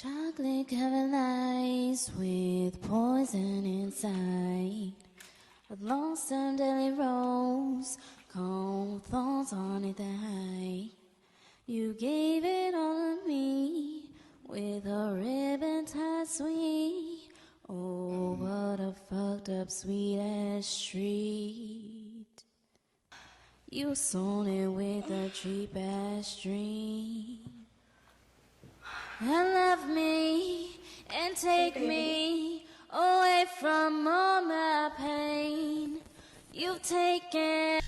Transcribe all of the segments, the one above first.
Chocolate covered lies with poison inside. A lonesome daily rose, cold thoughts on it that high. You gave it all to me with a ribbon tied sweet. Oh, what a fucked up sweet ass street. You sold it with a cheap ass dream. And love me and take me away from all my pain. You've taken.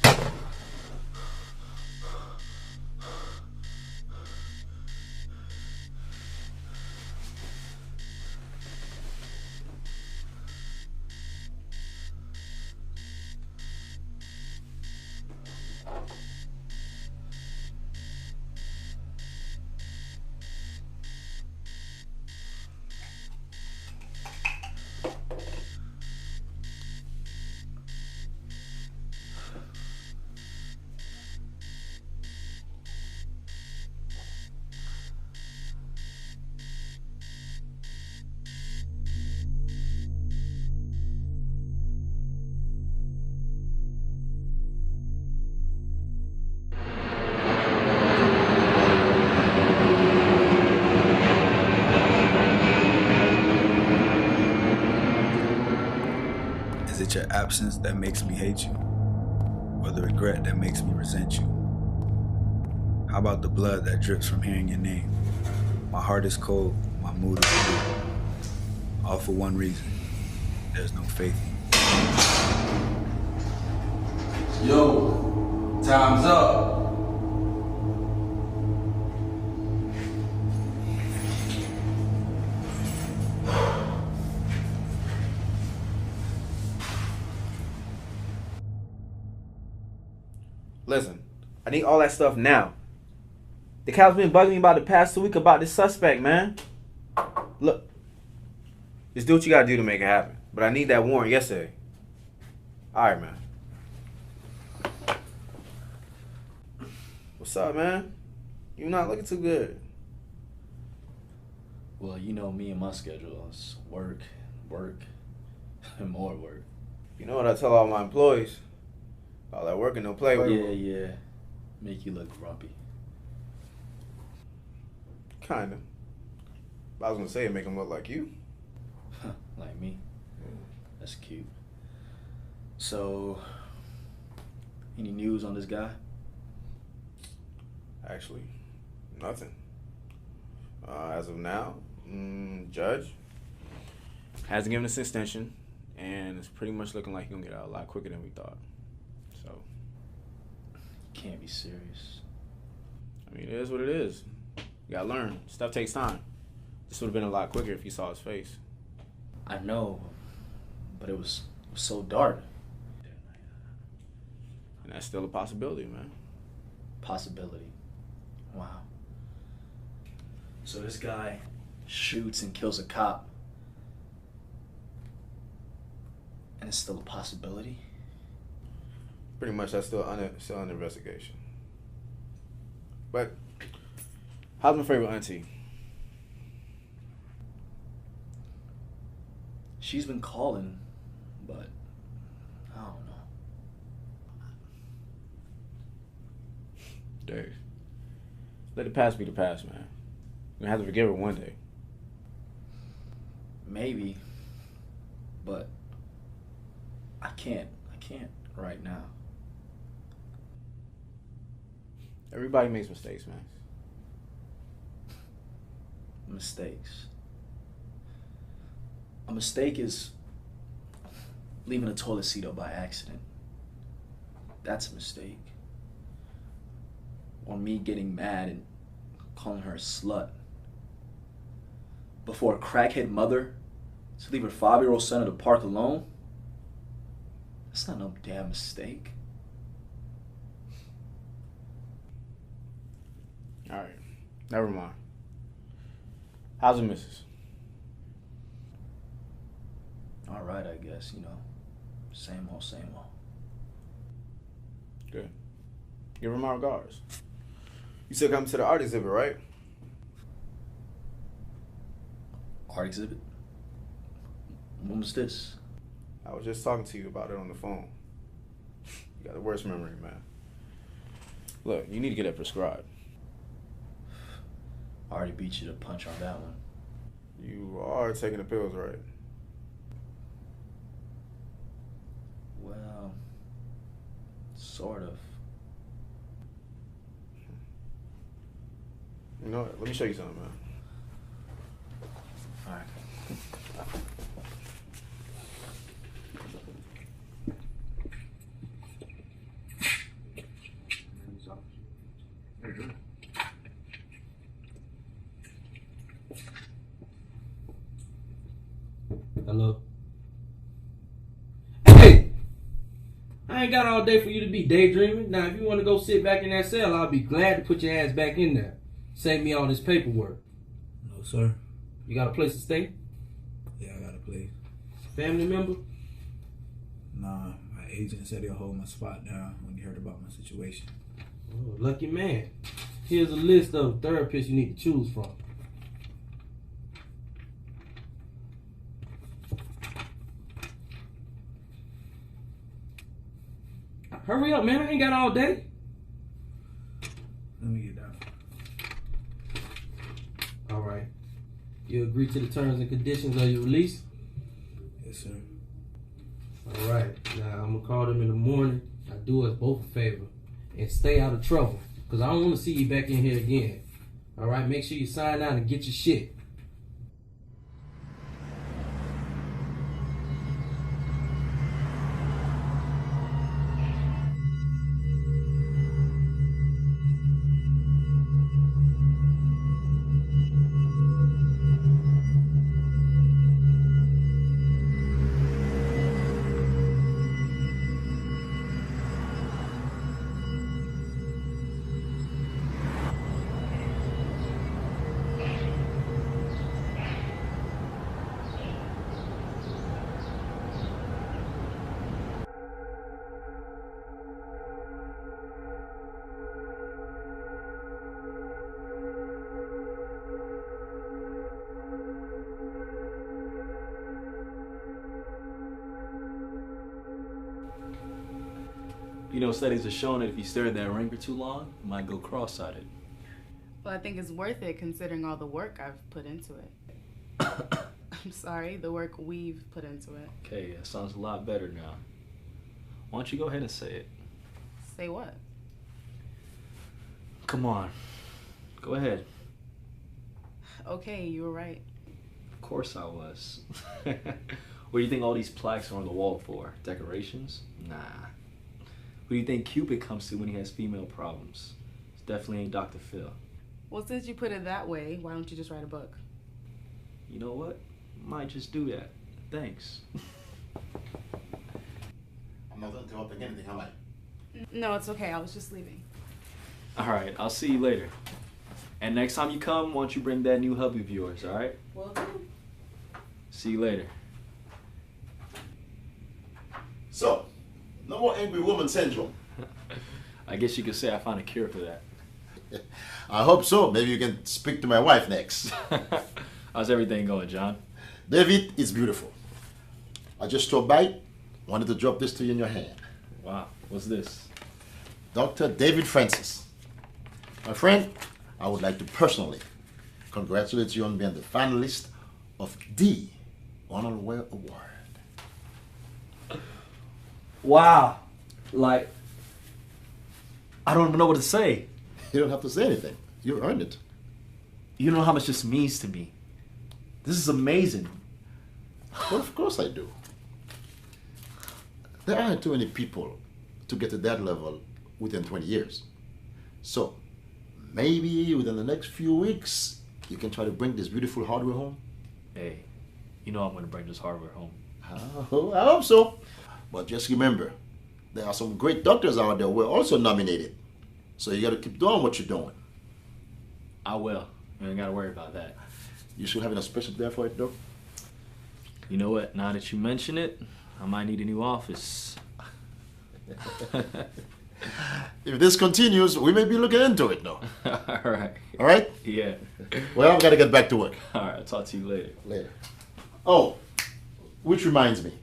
Is it your absence that makes me hate you? Or the regret that makes me resent you? How about the blood that drips from hearing your name? My heart is cold, my mood is cool. All for one reason. There's no faith in you. Yo, time's up. Listen, I need all that stuff now. The cop's been bugging me about the past 2 weeks about this suspect, man. Look, just do what you gotta do to make it happen. But I need that warrant yesterday. Alright, man. What's up, man? You're not looking too good. Well, you know me and my schedule. It's work, and more work. You know what I tell all my employees? All that work and no play. Yeah. Make you look grumpy. Kinda. I was gonna say it make them look like you. Like me? That's cute. So, any news on this guy? Actually, nothing. As of now, judge hasn't given us an extension, and it's pretty much looking like he's gonna get out a lot quicker than we thought. So, Can't be serious. I mean, it is what it is. You gotta learn. Stuff takes time. This would have been a lot quicker if you saw his face. I know, but it was so dark. And that's still a possibility, man. Possibility. Wow. So this guy shoots and kills a cop, and it's still a possibility? Pretty much that's still under investigation. But, how's my favorite auntie? She's been calling, but I don't know. Dave, let the past be the past, man. You're gonna have to forgive her one day. Maybe, but I can't right now. Everybody makes mistakes, man. Mistakes. A mistake is leaving a toilet seat up by accident. That's a mistake. Or me getting mad and calling her a slut. But for a crackhead mother to leave her 5-year-old son at the park alone, that's not no damn mistake. All right, never mind. How's the missus? All right, I guess, same old, same old. Good. Give her my regards. You still coming to the art exhibit, right? Art exhibit? When was this? I was just talking to you about it on the phone. You got the worst memory, man. Look, you need to get it prescribed. I already beat you to the punch on that one. You are taking the pills, right? Well, sort of. You know what? Let me show you something, man. All right. Hello? Hey! I ain't got all day for you to be daydreaming. Now, if you want to go sit back in that cell, I'll be glad to put your ass back in there. Save me all this paperwork. No, sir. You got a place to stay? Yeah, I got a place. Family member? Nah, my agent said he'll hold my spot down when he heard about my situation. Oh, lucky man. Here's a list of therapists you need to choose from. Hurry up, man. I ain't got all day. Let me get down. All right. You agree to the terms and conditions of your release? Yes, sir. All right. Now, I'm going to call them in the morning. I do us both a favor. And stay out of trouble. Because I don't want to see you back in here again. All right? Make sure you sign out and get your shit. You know, studies have shown that if you stare at that ring for too long, you might go cross-eyed. Well, I think it's worth it considering all the work I've put into it. I'm sorry, the work we've put into it. Okay, that sounds a lot better now. Why don't you go ahead and say it? Say what? Come on. Go ahead. Okay, you were right. Of course I was. What do you think all these plaques are on the wall for? Decorations? Nah. Who do you think Cupid comes to when he has female problems? It definitely ain't Dr. Phil. Well, since you put it that way, why don't you just write a book? You know what? Might just do that. Thanks. I'm not interrupting anything, am I? No, it's okay. I was just leaving. Alright, I'll see you later. And next time you come, why don't you bring that new hubby of yours, alright? Will do. See you later. So, no more angry woman syndrome. I guess you could say I found a cure for that. I hope so. Maybe you can speak to my wife next. How's everything going, John? David, it's beautiful. I just stopped by. Wanted to drop this to you in your hand. Wow, what's this? Dr. David Francis. My friend, I would like to personally congratulate you on being the finalist of the Honorary Award. Wow. Like, I don't even know what to say. You don't have to say anything. You earned it. You know how much this means to me. This is amazing. Well, of course I do. There aren't too many people to get to that level within 20 years. So, maybe within the next few weeks, you can try to bring this beautiful hardware home. Hey, you know I'm going to bring this hardware home. Oh, I hope so. But just remember, there are some great doctors out there who are also nominated. So you got to keep doing what you're doing. I will. You ain't got to worry about that. You should have a special there for it, though. You know what? Now that you mention it, I might need a new office. If this continues, we may be looking into it now. All right. All right? Yeah. Well, I've got to get back to work. All right. talk to you later. Later. Oh, which reminds me.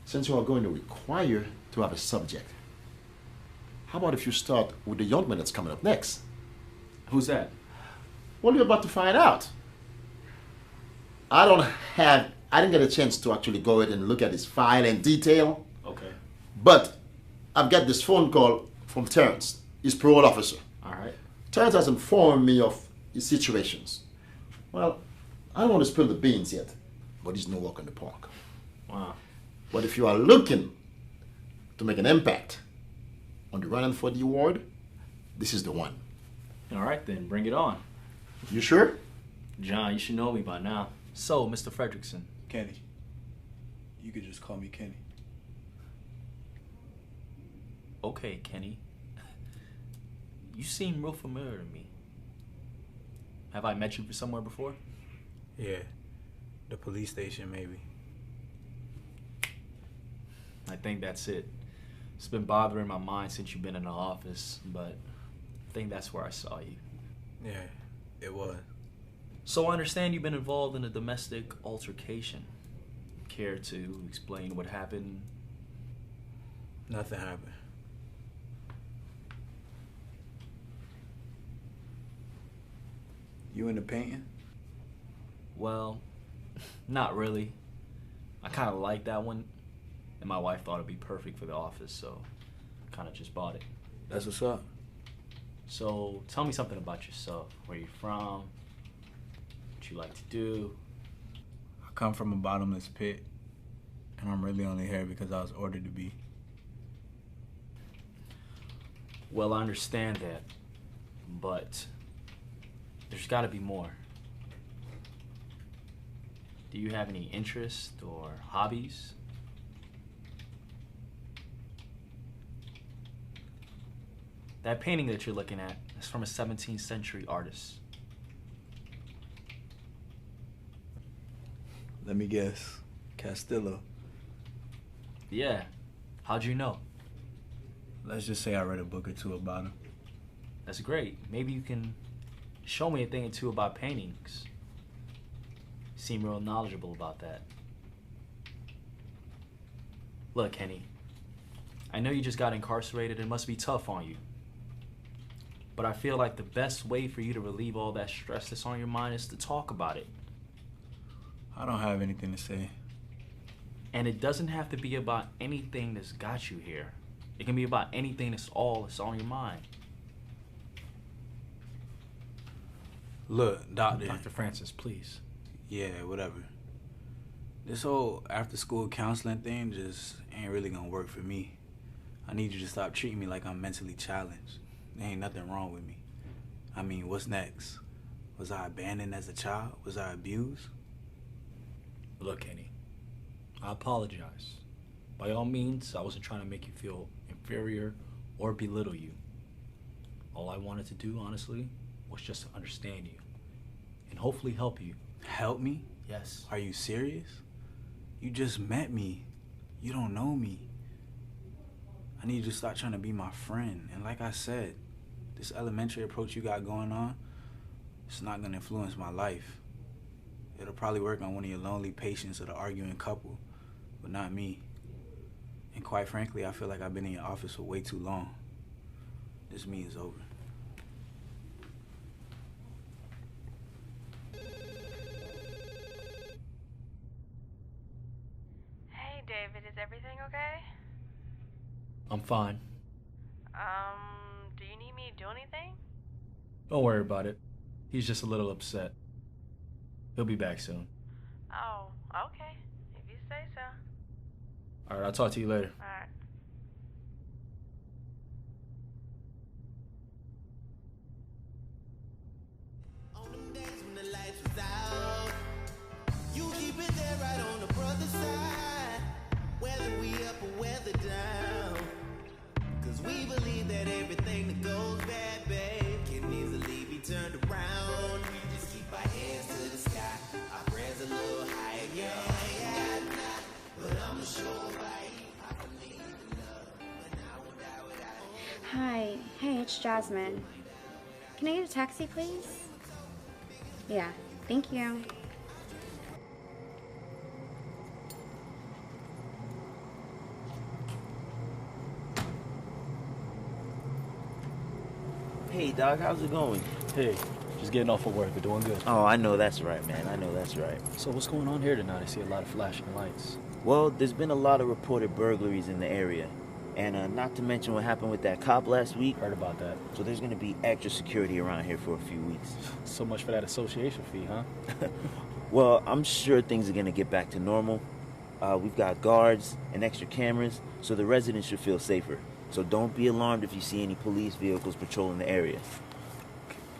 Since you are going to require to have a subject, how about if you start with the young man that's coming up next? Who's that? Well, you're about to find out. I didn't get a chance to actually go ahead and look at his file in detail, Okay. but I've got this phone call from Terrence, his parole officer. All right. Terrence has informed me of his situations. Well, I don't want to spill the beans yet, but he's no walk in the park. Wow. But if you are looking to make an impact on the running for the award, this is the one. All right, then. Bring it on. You sure? John, you should know me by now. So, Mr. Fredrickson. Kenny. You could just call me Kenny. Okay, Kenny. You seem real familiar to me. Have I met you somewhere before? Yeah. The police station, maybe. I think that's it. It's been bothering my mind since you've been in the office, but I think that's where I saw you. Yeah, it was. So I understand you've been involved in a domestic altercation. Care to explain what happened? Nothing happened. You into painting? Well, not really. I kind of like that one, and my wife thought it'd be perfect for the office, so I kind of just bought it. That's what's up. So tell me something about yourself. Where you from? What you like to do? I come from a bottomless pit, and I'm really only here because I was ordered to be. Well, I understand that, but there's got to be more. Do you have any interests or hobbies? That painting that you're looking at is from a 17th century artist. Let me guess. Castillo. Yeah. How'd you know? Let's just say I read a book or two about him. That's great. Maybe you can show me a thing or two about paintings. You seem real knowledgeable about that. Look, Kenny, I know you just got incarcerated. It must be tough on you. But I feel like the best way for you to relieve all that stress that's on your mind is to talk about it. I don't have anything to say. And it doesn't have to be about anything that's got you here. It can be about anything that's on your mind. Look, doctor. Dr. Francis, please. Yeah, whatever. This whole after-school counseling thing just ain't really gonna work for me. I need you to stop treating me like I'm mentally challenged. There ain't nothing wrong with me. I mean, what's next? Was I abandoned as a child? Was I abused? Look, Kenny, I apologize. By all means, I wasn't trying to make you feel inferior or belittle you. All I wanted to do, honestly, was just to understand you and hopefully help you. Help me? Yes. Are you serious? You just met me. You don't know me. I need you to stop trying to be my friend. And like I said, this elementary approach you got going on, it's not going to influence my life. It'll probably work on one of your lonely patients or the arguing couple, but not me. And quite frankly, I feel like I've been in your office for way too long. This meeting is over. Hey, David, is everything okay? I'm fine. Do you need me to do anything? Don't worry about it. He's just a little upset. He'll be back soon. Oh, okay. If you say so. All right, I'll talk to you later. All right. On them days when the lights was out, you keep it there right on the brother side. Whether we up or whether down, 'cause we believe that everything that goes bad, babe, can easily be turned around. We just keep our hands to the sky, our prayers a little higher, yeah. But I'm sure right, I believe in love, and I won't die without it. Hi. Hey, it's Jasmine. Can I get a taxi, please? Yeah. Thank you. Hey, Doc, how's it going? Hey, just getting off of work, but doing good. Oh, I know that's right, man. I know that's right. So what's going on here tonight? I see a lot of flashing lights. Well, there's been a lot of reported burglaries in the area. And not to mention what happened with that cop last week. Heard about that. So there's going to be extra security around here for a few weeks. So much for that association fee, huh? Well, I'm sure things are going to get back to normal. We've got guards and extra cameras, so the residents should feel safer. So don't be alarmed if you see any police vehicles patrolling the area.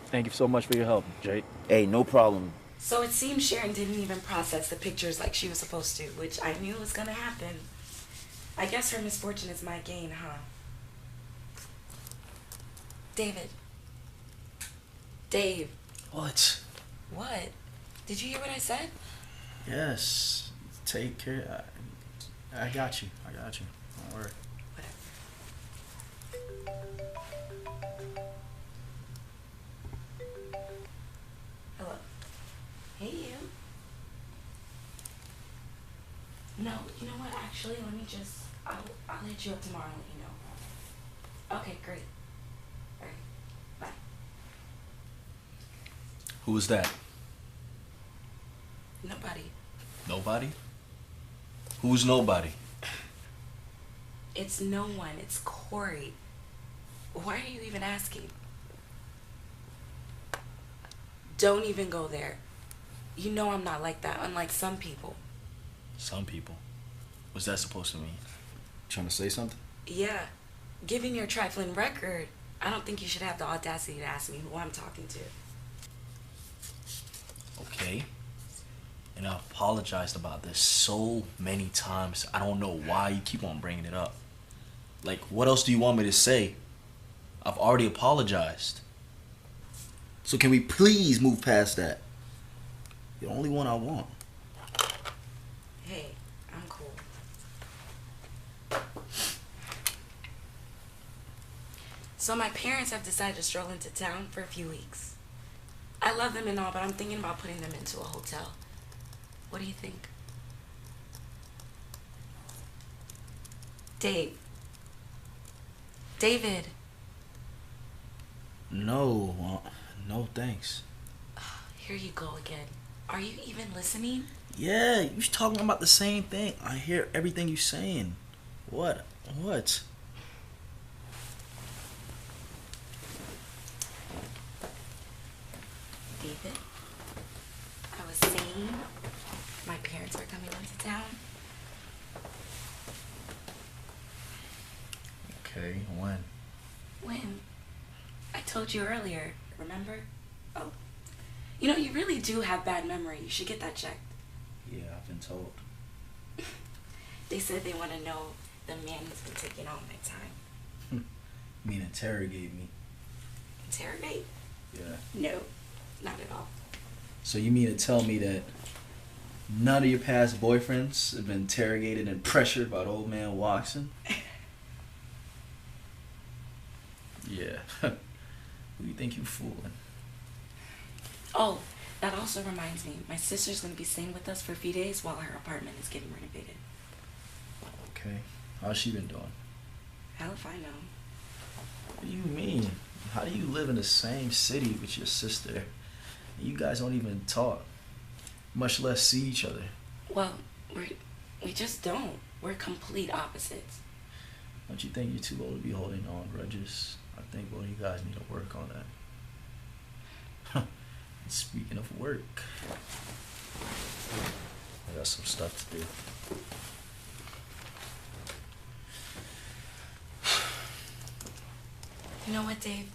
Thank you so much for your help, Jake. Hey, no problem. So it seems Sharon didn't even process the pictures like she was supposed to, which I knew was gonna happen. I guess her misfortune is my gain, huh? David. Dave. What? What? Did you hear what I said? Yes. Take care. I got you. I got you. Don't worry. Hello. Hey, you. No, you know what? Actually, let me just. I'll hit you up tomorrow and let you know. Okay, great. All right. Bye. Who was that? Nobody. Nobody? Who's nobody? It's no one. It's Corey. Why are you even asking? Don't even go there. You know I'm not like that, unlike some people. Some people. What's that supposed to mean? Trying to say something? Yeah. Given your trifling record, I don't think you should have the audacity to ask me who I'm talking to. Okay. And I apologized about this so many times. I don't know why you keep on bringing it up. Like, what else do you want me to say? I've already apologized. So can we please move past that? You're the only one I want. Hey, I'm cool. So my parents have decided to stroll into town for a few weeks. I love them and all, but I'm thinking about putting them into a hotel. What do you think? Dave. David. No, no thanks. Here you go again. Are you even listening? Yeah, you're talking about the same thing. I hear everything you're saying. What? What? David, I was saying my parents are coming into town. Okay, when? When? I told you earlier, remember? Oh. You know, you really do have bad memory. You should get that checked. Yeah, I've been told. They said they want to know the man who's been taking all my time. You mean interrogate me? Interrogate? Yeah. No, not at all. So you mean to tell me that none of your past boyfriends have been interrogated and pressured by the old man Watson? Yeah. Who do you think you fooling? Oh, that also reminds me. My sister's going to be staying with us for a few days while her apartment is getting renovated. Okay. How's she been doing? Hell if I know. What do you mean? How do you live in the same city with your sister? You guys don't even talk, much less see each other. Well, we just don't. We're complete opposites. Don't you think you're too old to be holding on grudges? I think both of you guys need to work on that. Speaking of work, I got some stuff to do. You know what, Dave?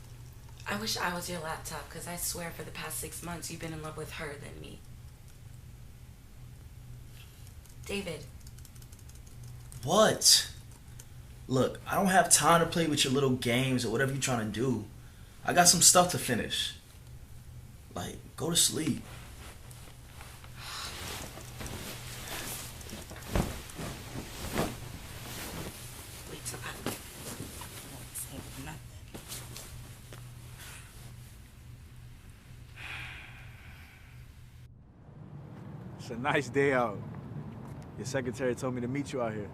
I wish I was your laptop, because I swear for the past 6 months you've been in love with her than me. David. What? Look, I don't have time to play with your little games or whatever you're trying to do. I got some stuff to finish. Like, go to sleep. Wait till I won't say nothing. It's a nice day out. Your secretary told me to meet you out here.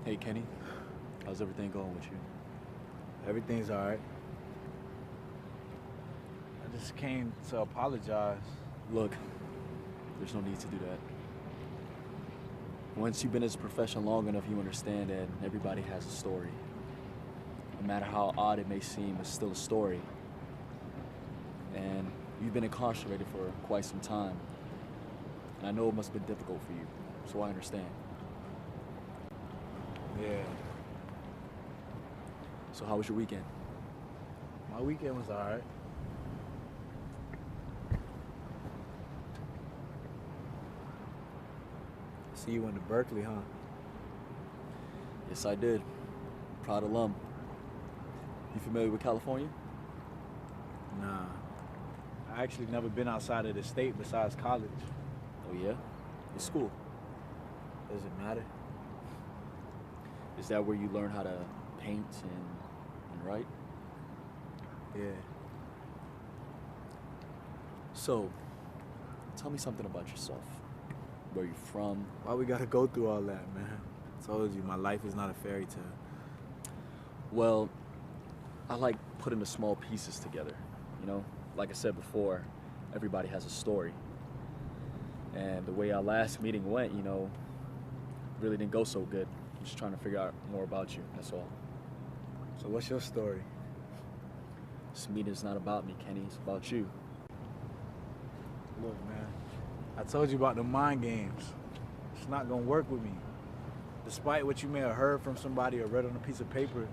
Hey, Kenny. How's everything going with you? Everything's all right. I just came to apologize. Look, there's no need to do that. Once you've been in this profession long enough, you understand that everybody has a story. No matter how odd it may seem, it's still a story. And you've been incarcerated for quite some time. And I know it must have been difficult for you, so I understand. Yeah. So how was your weekend? My weekend was all right. See, you went to Berkeley, huh? Yes, I did. Proud alum. You familiar with California? Nah. I actually never been outside of the state besides college. Oh, yeah? What school? Does it matter? Is that where you learn how to paint and write? Yeah. So, tell me something about yourself. Where you from? Why we gotta go through all that, man? I told you, my life is not a fairy tale. Well, I like putting the small pieces together, you know? Like I said before, everybody has a story. And the way our last meeting went, you know, really didn't go so good. I'm just trying to figure out more about you, that's all. So what's your story? This meeting's not about me, Kenny, it's about you. Look, man, I told you about the mind games. It's not gonna work with me. Despite what you may have heard from somebody or read on a piece of paper,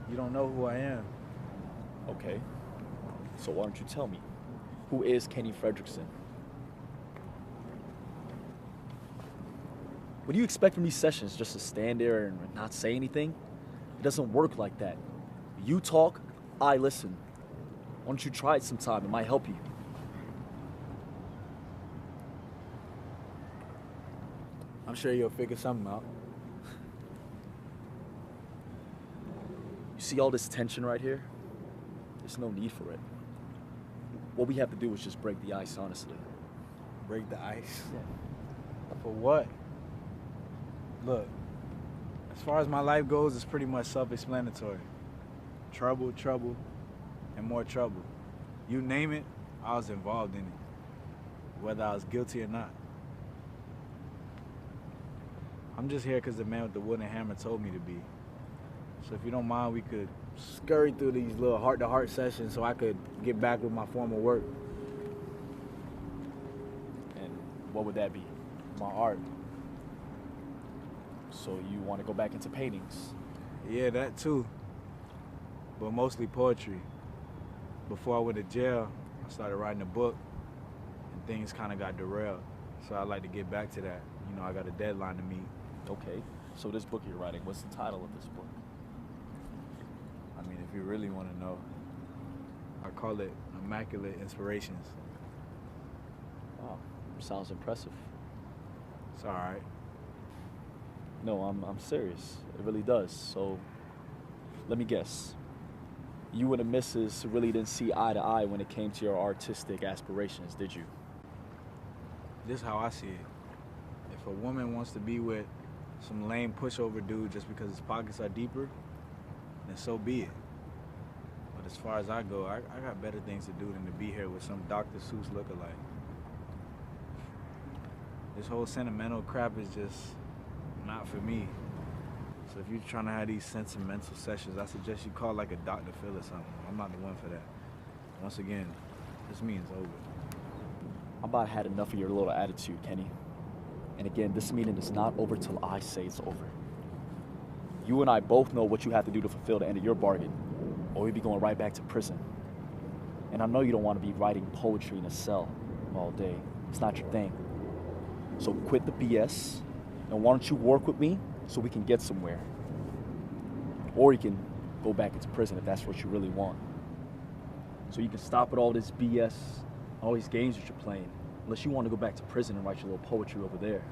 you don't know who I am. Okay. So why don't you tell me? Who is Kenny Fredrickson? What do you expect from these sessions? Just to stand there and not say anything? It doesn't work like that. You talk, I listen. Why don't you try it sometime? It might help you. I'm sure you'll figure something out. You see all this tension right here? There's no need for it. What we have to do is just break the ice, honestly. Break the ice? For what? Look, as far as my life goes, it's pretty much self-explanatory. Trouble, trouble, and more trouble. You name it, I was involved in it, whether I was guilty or not. I'm just here because the man with the wooden hammer told me to be. So if you don't mind, we could scurry through these little heart-to-heart sessions so I could get back with my former work. And what would that be? My art. So you want to go back into paintings? Yeah, that too. But mostly poetry. Before I went to jail, I started writing a book, and things kind of got derailed. So I'd like to get back to that. You know, I got a deadline to meet. Okay, so this book you're writing, what's the title of this book? I mean, if you really want to know, I call it Immaculate Inspirations. Wow, sounds impressive. It's all right. No, I'm serious. It really does. So, let me guess. You and the missus really didn't see eye to eye when it came to your artistic aspirations, did you? This is how I see it. If a woman wants to be with some lame pushover dude just because his pockets are deeper, then so be it. But as far as I go, I got better things to do than to be here with some Dr. Seuss lookalike. This whole sentimental crap is just not for me. So if you're trying to have these sentimental sessions, I suggest you call like a Dr. Phil or something. I'm not the one for that. Once again, this meeting's over. I'm about had enough of your little attitude, Kenny. And again, this meeting is not over till I say it's over. You and I both know what you have to do to fulfill the end of your bargain, or you'll be going right back to prison. And I know you don't want to be writing poetry in a cell all day. It's not your thing. So quit the BS, and why don't you work with me so we can get somewhere? Or you can go back into prison if that's what you really want. So you can stop with all this BS, all these games that you're playing, unless you want to go back to prison and write your little poetry over there.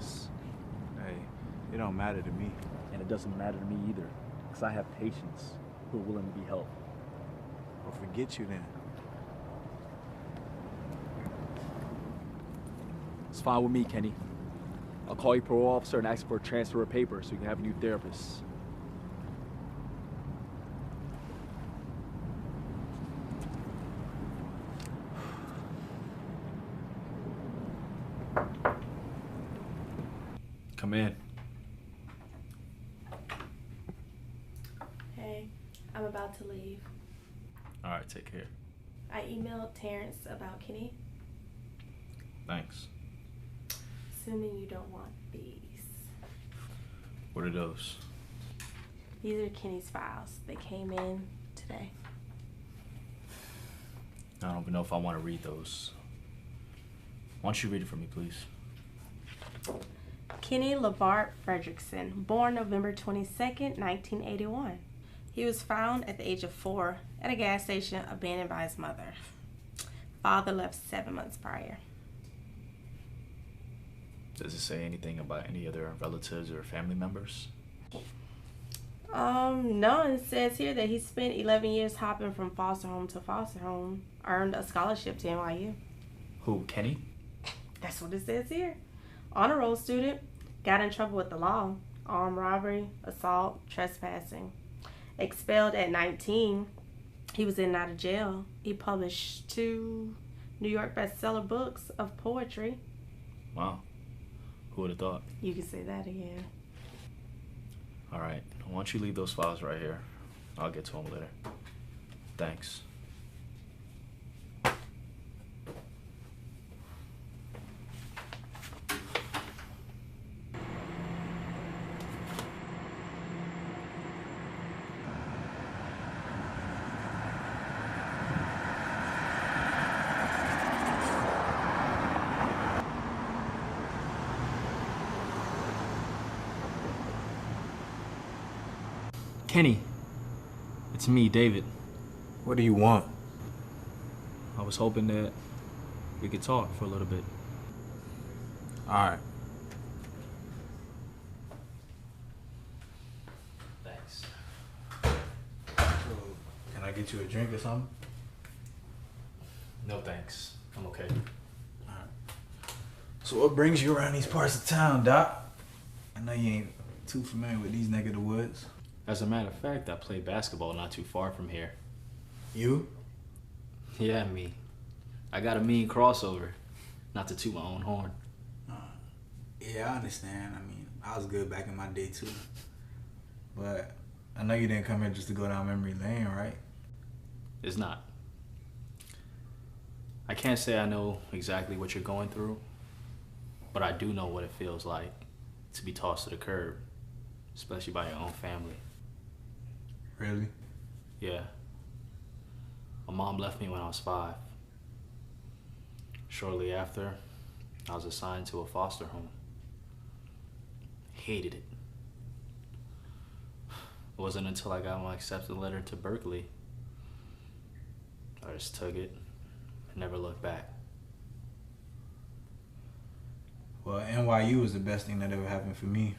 Hey, it don't matter to me. And it doesn't matter to me either, because I have patients who are willing to be helped. Well, forget you then. It's fine with me, Kenny. I'll call your parole officer and ask for a transfer of paper so you can have a new therapist. Come in. Hey, I'm about to leave. All right, take care. I emailed Terrence about Kenny, Thanks. assuming you don't want these. What are those? These are Kenny's files. They came in today. I don't even know if I want to read those. Why don't you read it for me, please? Kenny LeVart Fredrickson, born November 22nd, 1981. He was found at the age of 4 at a gas station abandoned by his mother. Father left 7 months prior. Does it say anything about any other relatives or family members? No, it says here that he spent 11 years hopping from foster home to foster home, earned a scholarship to NYU. Who, Kenny? That's what it says here. Honor roll student, got in trouble with the law, armed robbery, assault, trespassing. Expelled at 19, he was in and out of jail. He published 2 New York bestseller books of poetry. Wow. Who would have thought? You can say that again. All right. Why don't you leave those files right here? I'll get to them later. Thanks. Kenny, it's me, David. What do you want? I was hoping that we could talk for a little bit. Alright. Thanks. So, can I get you a drink or something? No thanks. I'm okay. So what brings you around these parts of town, Doc? I know you ain't too familiar with these neck of the woods. As a matter of fact, I play basketball not too far from here. You? Yeah, me. I got a mean crossover. Not to toot my own horn. Yeah, I understand. I mean, I was good back in my day too. But I know you didn't come here just to go down memory lane, right? It's not. I can't say I know exactly what you're going through, but I do know what it feels like to be tossed to the curb, especially by your own family. Really? Yeah. My mom left me when I was 5. Shortly after, I was assigned to a foster home. Hated it. It wasn't until I got my acceptance letter to Berkeley I just took it and never looked back. Well, NYU was the best thing that ever happened for me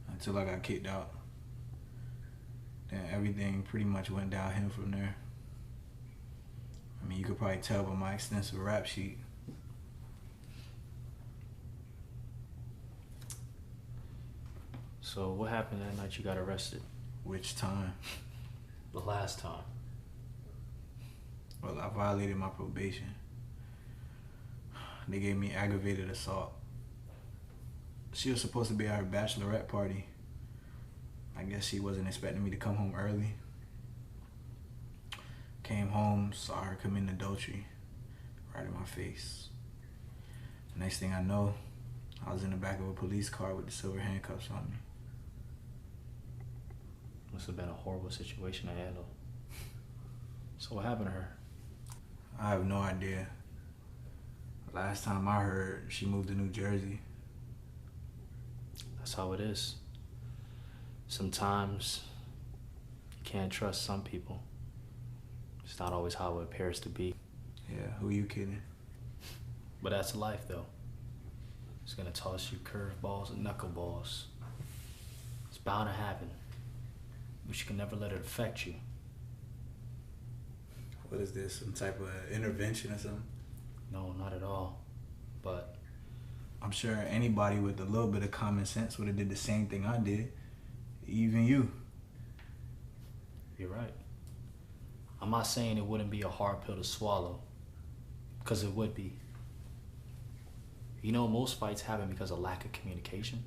until I got kicked out. Then everything pretty much went downhill from there. I mean, you could probably tell by my extensive rap sheet. So what happened that night you got arrested? Which time? The last time. Well, I violated my probation. They gave me aggravated assault. She was supposed to be at her bachelorette party. I guess she wasn't expecting me to come home early. Came home, saw her commit adultery right in my face. Next thing I know, I was in the back of a police car with the silver handcuffs on me. Must have been a horrible situation to handle. So what happened to her? I have no idea. Last time I heard, she moved to New Jersey. That's how it is. Sometimes you can't trust some people. It's not always how it appears to be. Yeah, who you kidding? But that's life, though. It's gonna toss you curveballs and knuckleballs. It's bound to happen. But you can never let it affect you. What is this, some type of intervention or something? No, not at all. But I'm sure anybody with a little bit of common sense would have did the same thing I did. Even you. You're right. I'm not saying it wouldn't be a hard pill to swallow, because it would be. You know, most fights happen because of lack of communication.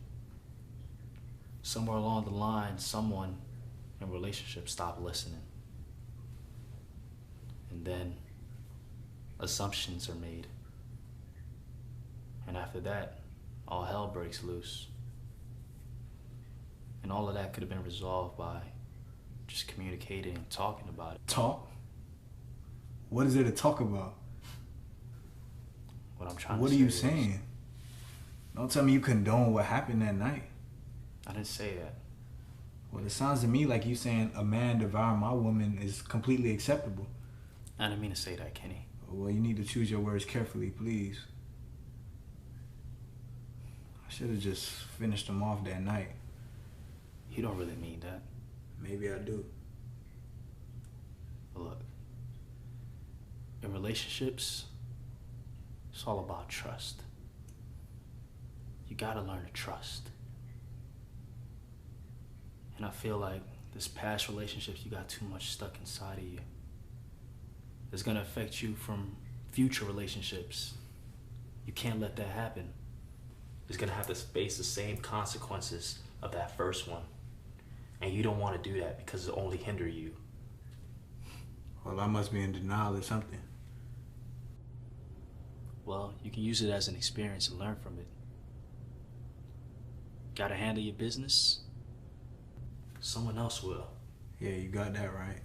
Somewhere along the line, someone in a relationship stopped listening. And then assumptions are made. And after that, all hell breaks loose. And all of that could have been resolved by just communicating and talking about it. Talk? What is there to talk about? What I'm trying What to are say you is- saying? Don't tell me you condone what happened that night. I didn't say that. Well, it sounds to me like you saying a man devouring my woman is completely acceptable. I didn't mean to say that, Kenny. Well, you need to choose your words carefully, please. I should have just finished them off that night. You don't really mean that. Maybe I do. Look, in relationships, it's all about trust. You gotta learn to trust. And I feel like this past relationships, you got too much stuck inside of you. It's gonna affect you from future relationships. You can't let that happen. You're gonna have to face the same consequences of that first one. And you don't wanna do that because it'll only hinder you. Well, I must be in denial or something. Well, you can use it as an experience and learn from it. Gotta handle your business? Someone else will. Yeah, you got that right.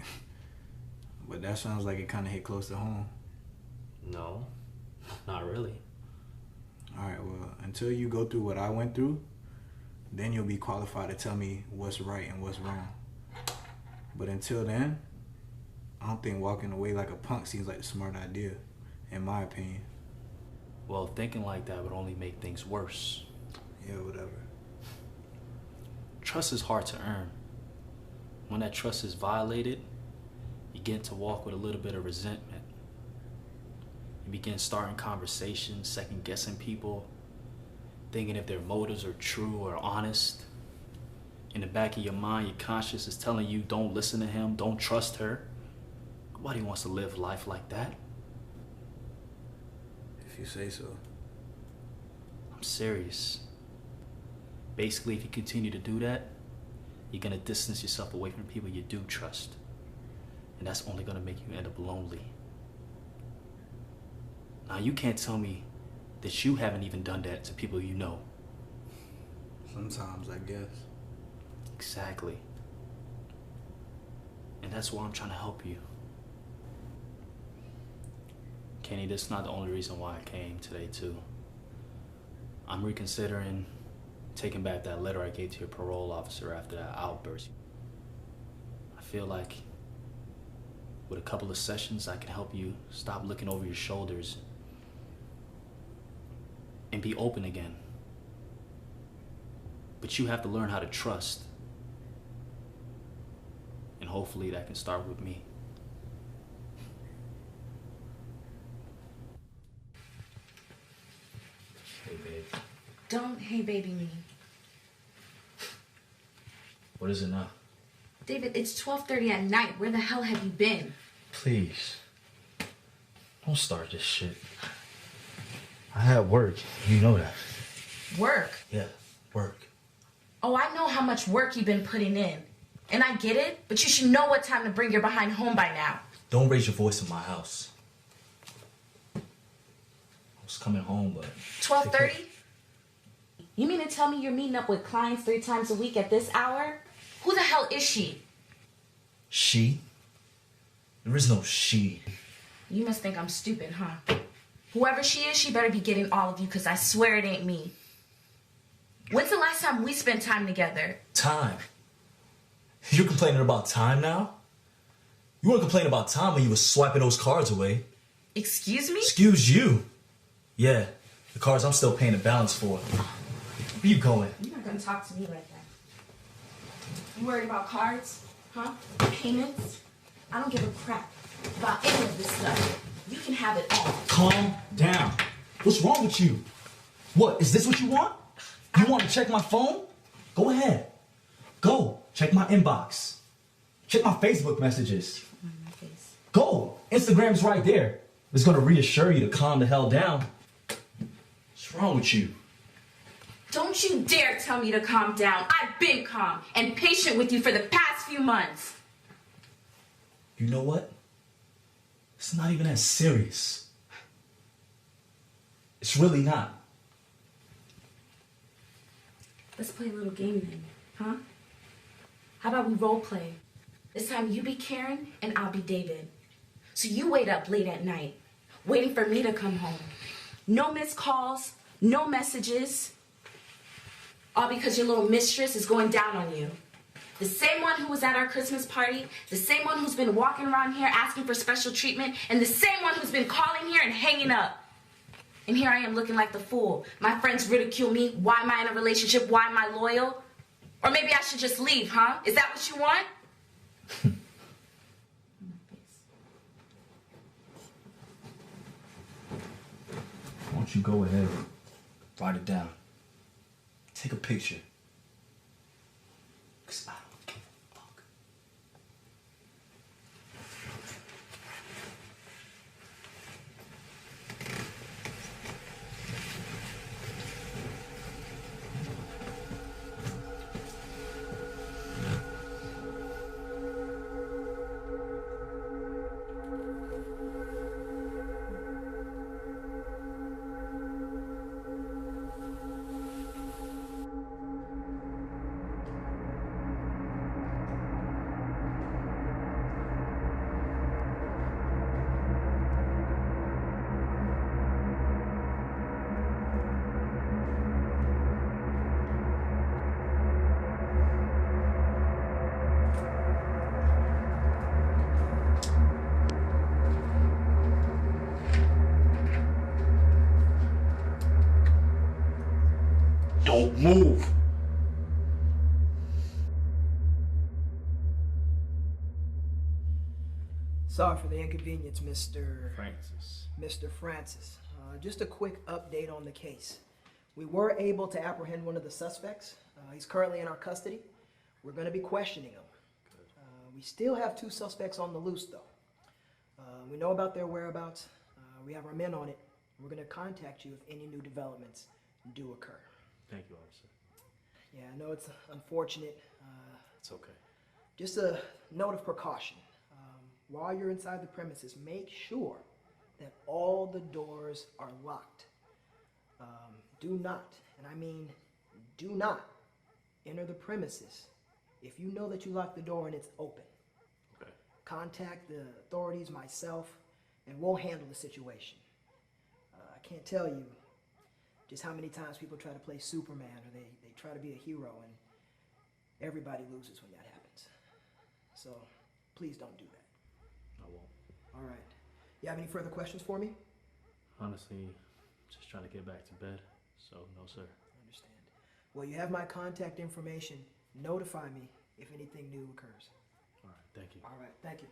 But that sounds like it kind of hit close to home. No, not really. Alright, well, until you go through what I went through, then you'll be qualified to tell me what's right and what's wrong. But until then, I don't think walking away like a punk seems like a smart idea, in my opinion. Well, thinking like that would only make things worse. Yeah, whatever. Trust is hard to earn. When that trust is violated, you get to walk with a little bit of resentment. You begin starting conversations, second guessing people, thinking if their motives are true or honest. In the back of your mind, your conscience is telling you don't listen to him, don't trust her. Nobody wants to live life like that. If you say so. I'm serious. Basically, if you continue to do that, you're gonna distance yourself away from people you do trust. And that's only gonna make you end up lonely. Now, you can't tell me that you haven't even done that to people you know. Sometimes, I guess. Exactly. And that's why I'm trying to help you. Kenny, this is not the only reason why I came today, too. I'm reconsidering taking back that letter I gave to your parole officer after that outburst. I feel like with a couple of sessions, I can help you stop looking over your shoulders and be open again. But you have to learn how to trust. And hopefully that can start with me. Hey, babe. Don't hey baby me. What is it now? David, it's 12:30 at night. Where the hell have you been? Please. Don't start this shit. I had work. You know that. Work? Yeah, work. Oh, I know how much work you've been putting in. And I get it, but you should know what time to bring your behind home by now. Don't raise your voice in my house. I was coming home, but... 12:30? You mean to tell me you're meeting up with clients 3 times a week at this hour? Who the hell is she? She? There is no she. You must think I'm stupid, huh? Whoever she is, she better be getting all of you, because I swear it ain't me. When's the last time we spent time together? Time? You're complaining about time now? You weren't complaining about time when you were swiping those cards away. Excuse me? Excuse you? Yeah, the cards I'm still paying the balance for. Where you going? You're not gonna talk to me like that. You worried about cards? Huh? Payments? I don't give a crap about any of this stuff. You can have it all. Calm down. What's wrong with you? What, is this what you want? You want to check my phone? Go ahead. Go, check my inbox. Check my Facebook messages. Go, Instagram's right there. It's gonna reassure you to calm the hell down. What's wrong with you? Don't you dare tell me to calm down. I've been calm and patient with you for the past few months. You know what? It's not even as serious. It's really not. Let's play a little game then, huh? How about we role play? This time you be Karen and I'll be David. So you wait up late at night, waiting for me to come home. No missed calls, no messages. All because your little mistress is going down on you. The same one who was at our Christmas party, the same one who's been walking around here asking for special treatment, and the same one who's been calling here and hanging up. And here I am looking like the fool. My friends ridicule me. Why am I in a relationship? Why am I loyal? Or maybe I should just leave, huh? Is that what you want? Why don't you go ahead, write it down. Take a picture. 'Cause I don't give a fuck. Don't move. Sorry for the inconvenience, Mr. Francis. Mr. Francis. Just a quick update on the case. We were able to apprehend one of the suspects. He's currently in our custody. We're going to be questioning him. We still have 2 suspects on the loose, though. We know about their whereabouts. We have our men on it. We're going to contact you if any new developments do occur. Thank you, officer. Yeah, I know it's unfortunate. It's okay. Just a note of precaution. While you're inside the premises, make sure that all the doors are locked. Do not, and I mean do not, enter the premises if you know that you locked the door and it's open. Okay. Contact the authorities, myself, and we'll handle the situation. I can't tell you just how many times people try to play Superman or they try to be a hero, and everybody loses when that happens. So please don't do that. I won't. All right. You have any further questions for me? Honestly, just trying to get back to bed. So, no, sir. Understand. Well, you have my contact information. Notify me if anything new occurs. All right. Thank you. All right. Thank you.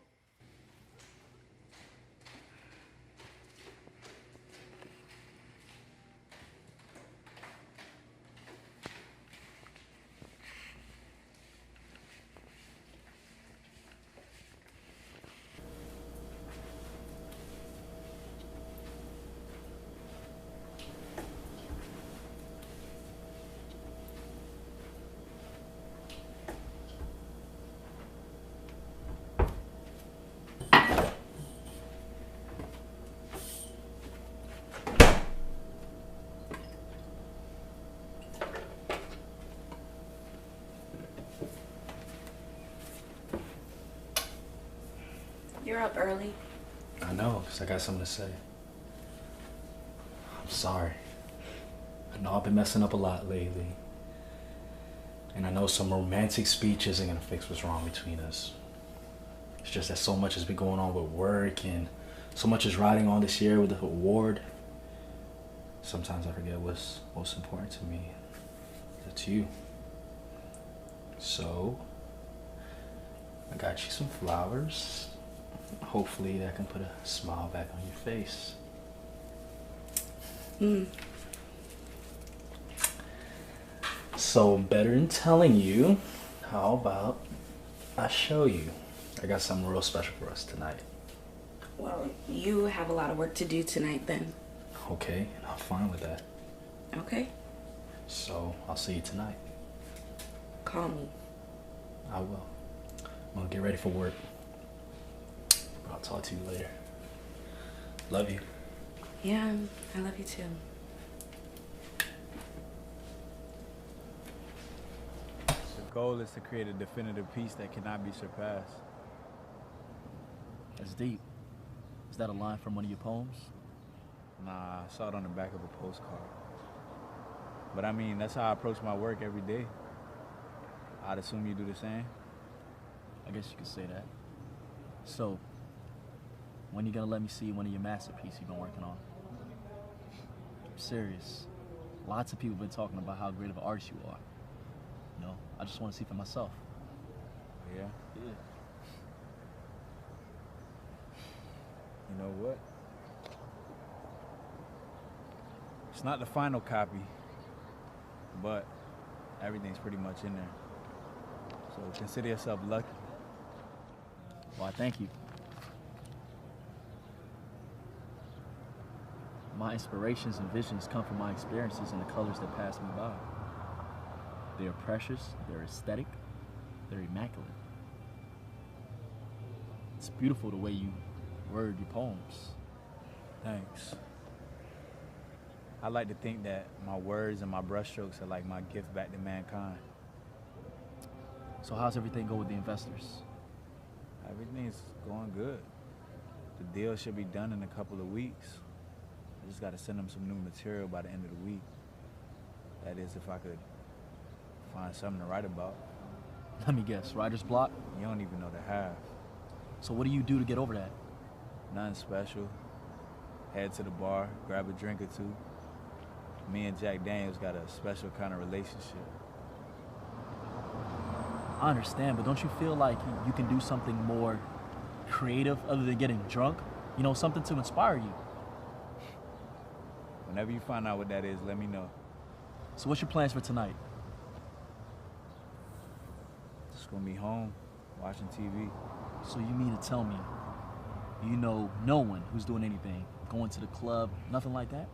You're up early. I know, because I got something to say. I'm sorry. I know I've been messing up a lot lately. And I know some romantic speech isn't going to fix what's wrong between us. It's just that so much has been going on with work and so much is riding on this year with the award. Sometimes I forget what's most important to me. That's you. So, I got you some flowers. Hopefully that can put a smile back on your face. So, better than telling you, how about I show you? I got something real special for us tonight. Well, you have a lot of work to do tonight then. Okay, I'm fine with that. Okay? So, I'll see you tonight. Call me. I will. I'm gonna get ready for work. I'll talk to you later. Love you. Yeah, I love you too. The goal is to create a definitive piece that cannot be surpassed. That's deep. Is that a line from one of your poems? Nah, I saw it on the back of a postcard. But I mean, that's how I approach my work every day. I'd assume you do the same. I guess you could say that. So, when you gonna let me see one of your masterpieces you've been working on? I'm serious. Lots of people have been talking about how great of an artist you are. You know, I just want to see for myself. Yeah? Yeah. You know what? It's not the final copy, but everything's pretty much in there. So consider yourself lucky. Why, thank you. My inspirations and visions come from my experiences and the colors that pass me by. They are precious, they're aesthetic, they're immaculate. It's beautiful the way you word your poems. Thanks. I like to think that my words and my brushstrokes are like my gift back to mankind. So how's everything go with the investors? Everything's going good. The deal should be done in a couple of weeks. I just gotta send them some new material by the end of the week. That is, if I could find something to write about. Let me guess, writer's block? You don't even know the half. So what do you do to get over that? Nothing special. Head to the bar, grab a drink or two. Me and Jack Daniels got a special kind of relationship. I understand, but don't you feel like you can do something more creative other than getting drunk? You know, something to inspire you. Whenever you find out what that is, let me know. So what's your plans for tonight? Just gonna be home, watching TV. So you mean to tell me you know no one who's doing anything? Going to the club, nothing like that?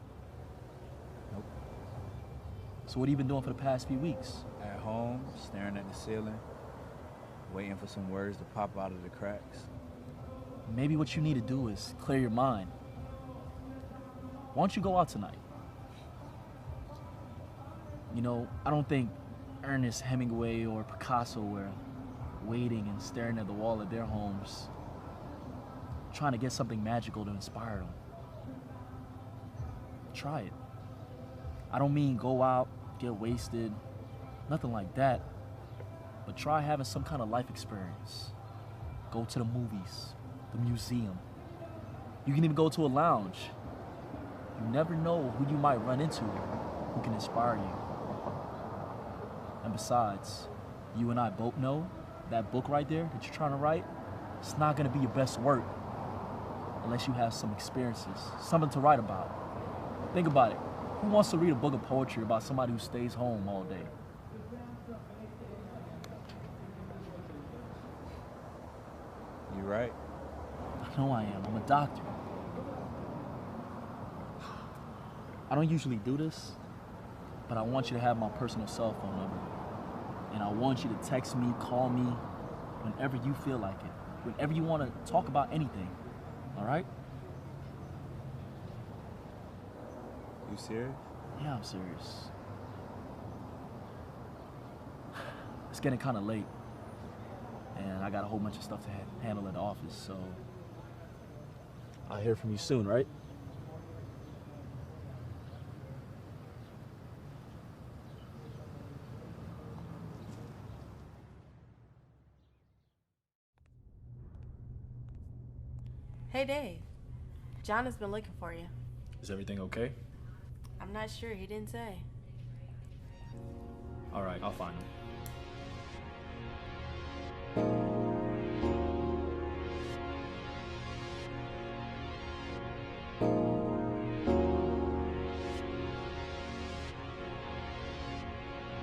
Nope. So what have you been doing for the past few weeks? At home, staring at the ceiling, waiting for some words to pop out of the cracks. Maybe what you need to do is clear your mind. Why don't you go out tonight? You know, I don't think Ernest Hemingway or Picasso were waiting and staring at the wall of their homes, trying to get something magical to inspire them. Try it. I don't mean go out, get wasted, nothing like that, but try having some kind of life experience. Go to the movies, the museum. You can even go to a lounge. You never know who you might run into who can inspire you. And besides, you and I both know that book right there that you're trying to write, it's not gonna be your best work unless you have some experiences, something to write about. Think about it. Who wants to read a book of poetry about somebody who stays home all day? You right. I know I am. I'm a doctor. I don't usually do this, but I want you to have my personal cell phone number. And I want you to text me, call me, whenever you feel like it. Whenever you want to talk about anything. All right? You serious? Yeah, I'm serious. It's getting kind of late. And I got a whole bunch of stuff to handle at the office, so I'll hear from you soon, right? Hey, Dave. John has been looking for you. Is everything okay? I'm not sure. He didn't say. All right, I'll find him.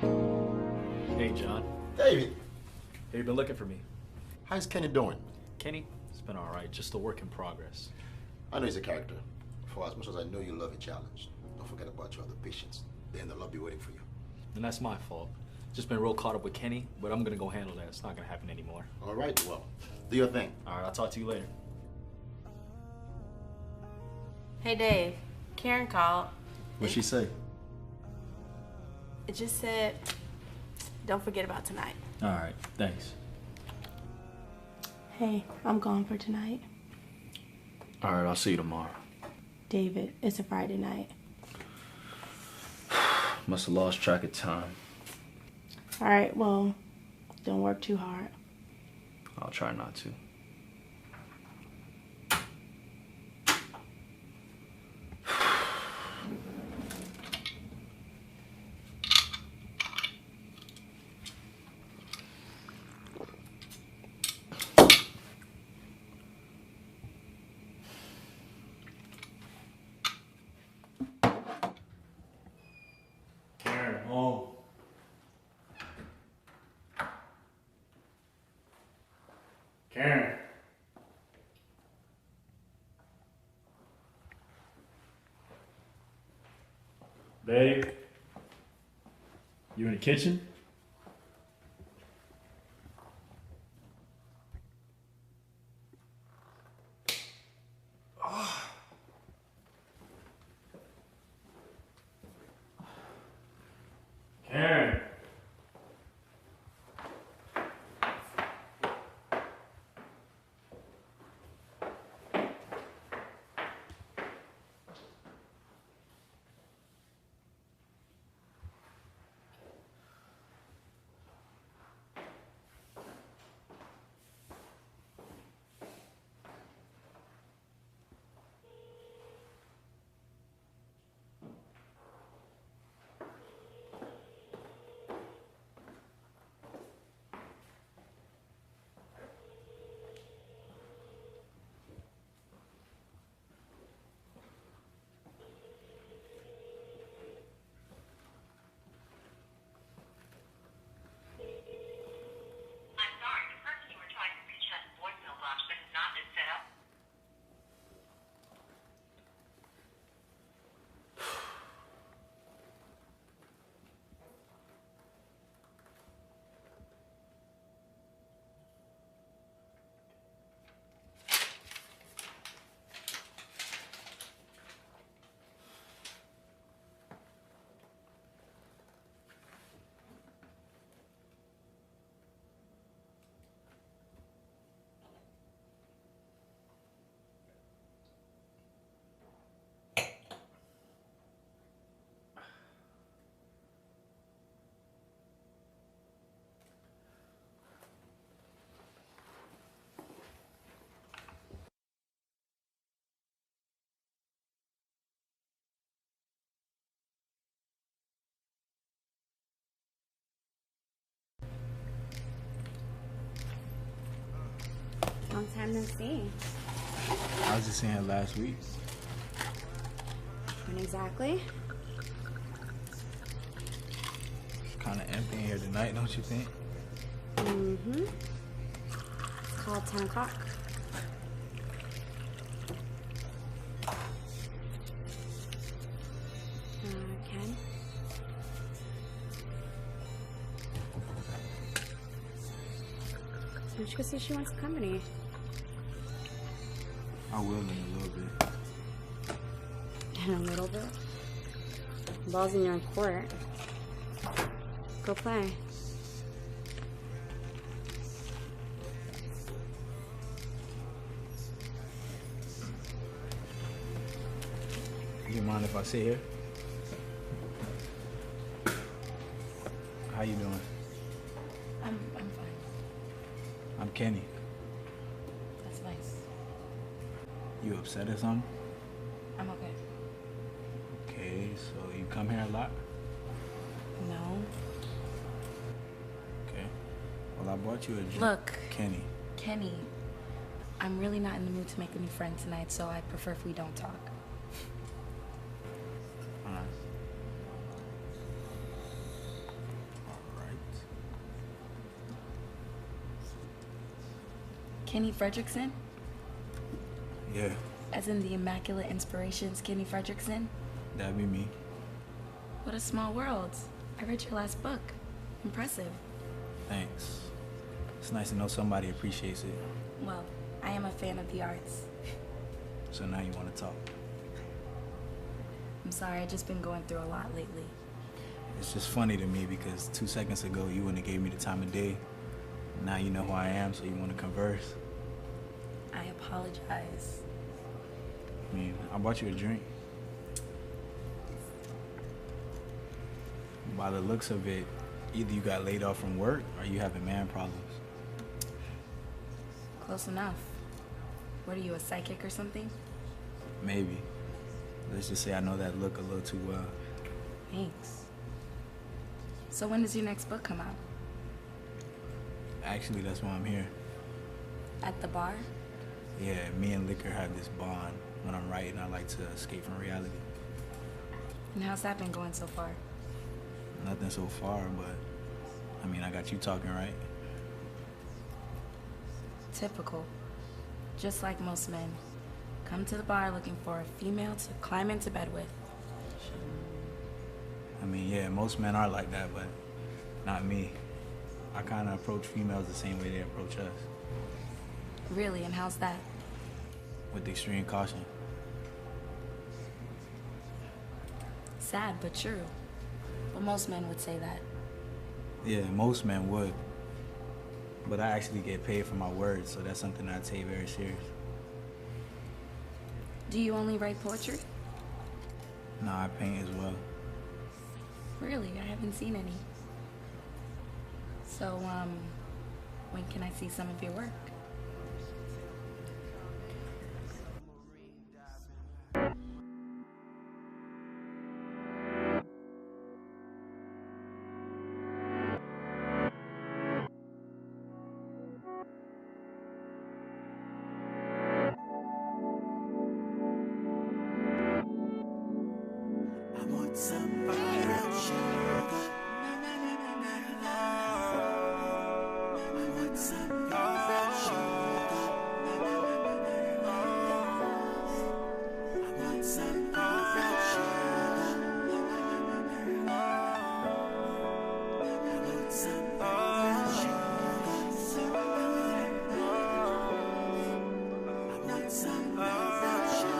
Thank you. Hey, John. David. Hey, you been looking for me? How's Kenny doing? Kenny? It's been all right. Just a work in progress. I know he's a character. For as much as I know you love a challenge, don't forget about your other patients. They're in the lobby waiting for you. And that's my fault. Just been real caught up with Kenny, but I'm gonna go handle that. It's not gonna happen anymore. All right, well, do your thing. All right, I'll talk to you later. Hey, Dave. Karen called. What'd she say? It just said, don't forget about tonight. All right, thanks. Hey, I'm gone for tonight. All right, I'll see you tomorrow. David, it's a Friday night. Must have lost track of time. All right, well, don't work too hard. I'll try not to. Karen, home. Karen. Babe. You in the kitchen? Karen. Long time no see. I was just in here last week. When exactly? Kind of empty in here tonight, don't you think? Mm-hmm. It's called 10 o'clock. Ken? Why don't you go see if she wants company? I will in a little bit. In a little bit? Ball's in your court. Go play. You mind if I sit here? How you doing? I'm fine. I'm Kenny. That's nice. You upset or something? I'm okay. Okay, so you come here a lot? No. Okay. Well, I bought you a drink. Look. Kenny. Kenny, I'm really not in the mood to make a new friend tonight, so I prefer if we don't talk. Alright. Kenny Fredrickson? Yeah, As in the Immaculate Inspirations, Kenny Fredrickson? that'd be me. What a small world. I read your last book. Impressive. Thanks. It's nice to know somebody appreciates it. Well, I am a fan of the arts. So now you want to talk. I'm sorry, I've just been going through a lot lately. It's just funny to me because 2 seconds ago you wouldn't have gave me the time of day. Now you know who I am, so you want to converse. I apologize. I mean, I bought you a drink. By the looks of it, either you got laid off from work or you having man problems. Close enough. What are you, a psychic or something? Maybe. Let's just say I know that look a little too well. Thanks. So when does your next book come out? Actually, that's why I'm here. At the bar? Yeah, me and liquor have this bond. When I'm writing, I like to escape from reality. And how's that been going so far? Nothing so far, but I mean, I got you talking, right? Typical. Just like most men. Come to the bar looking for a female to climb into bed with. I mean, yeah, most men are like that, but not me. I kind of approach females the same way they approach us, Really, and how's that? with extreme caution. Sad, but true. But most men would say that. Yeah, most men would. But I actually get paid for my words, so that's something I take very serious. Do you only write poetry? No, I paint as well. Really, I haven't seen any. So, when can I see some of your work? I want some brown sugar. I want some brown sugar. I want some brown sugar. I want some brown sugar. I want some brown sugar.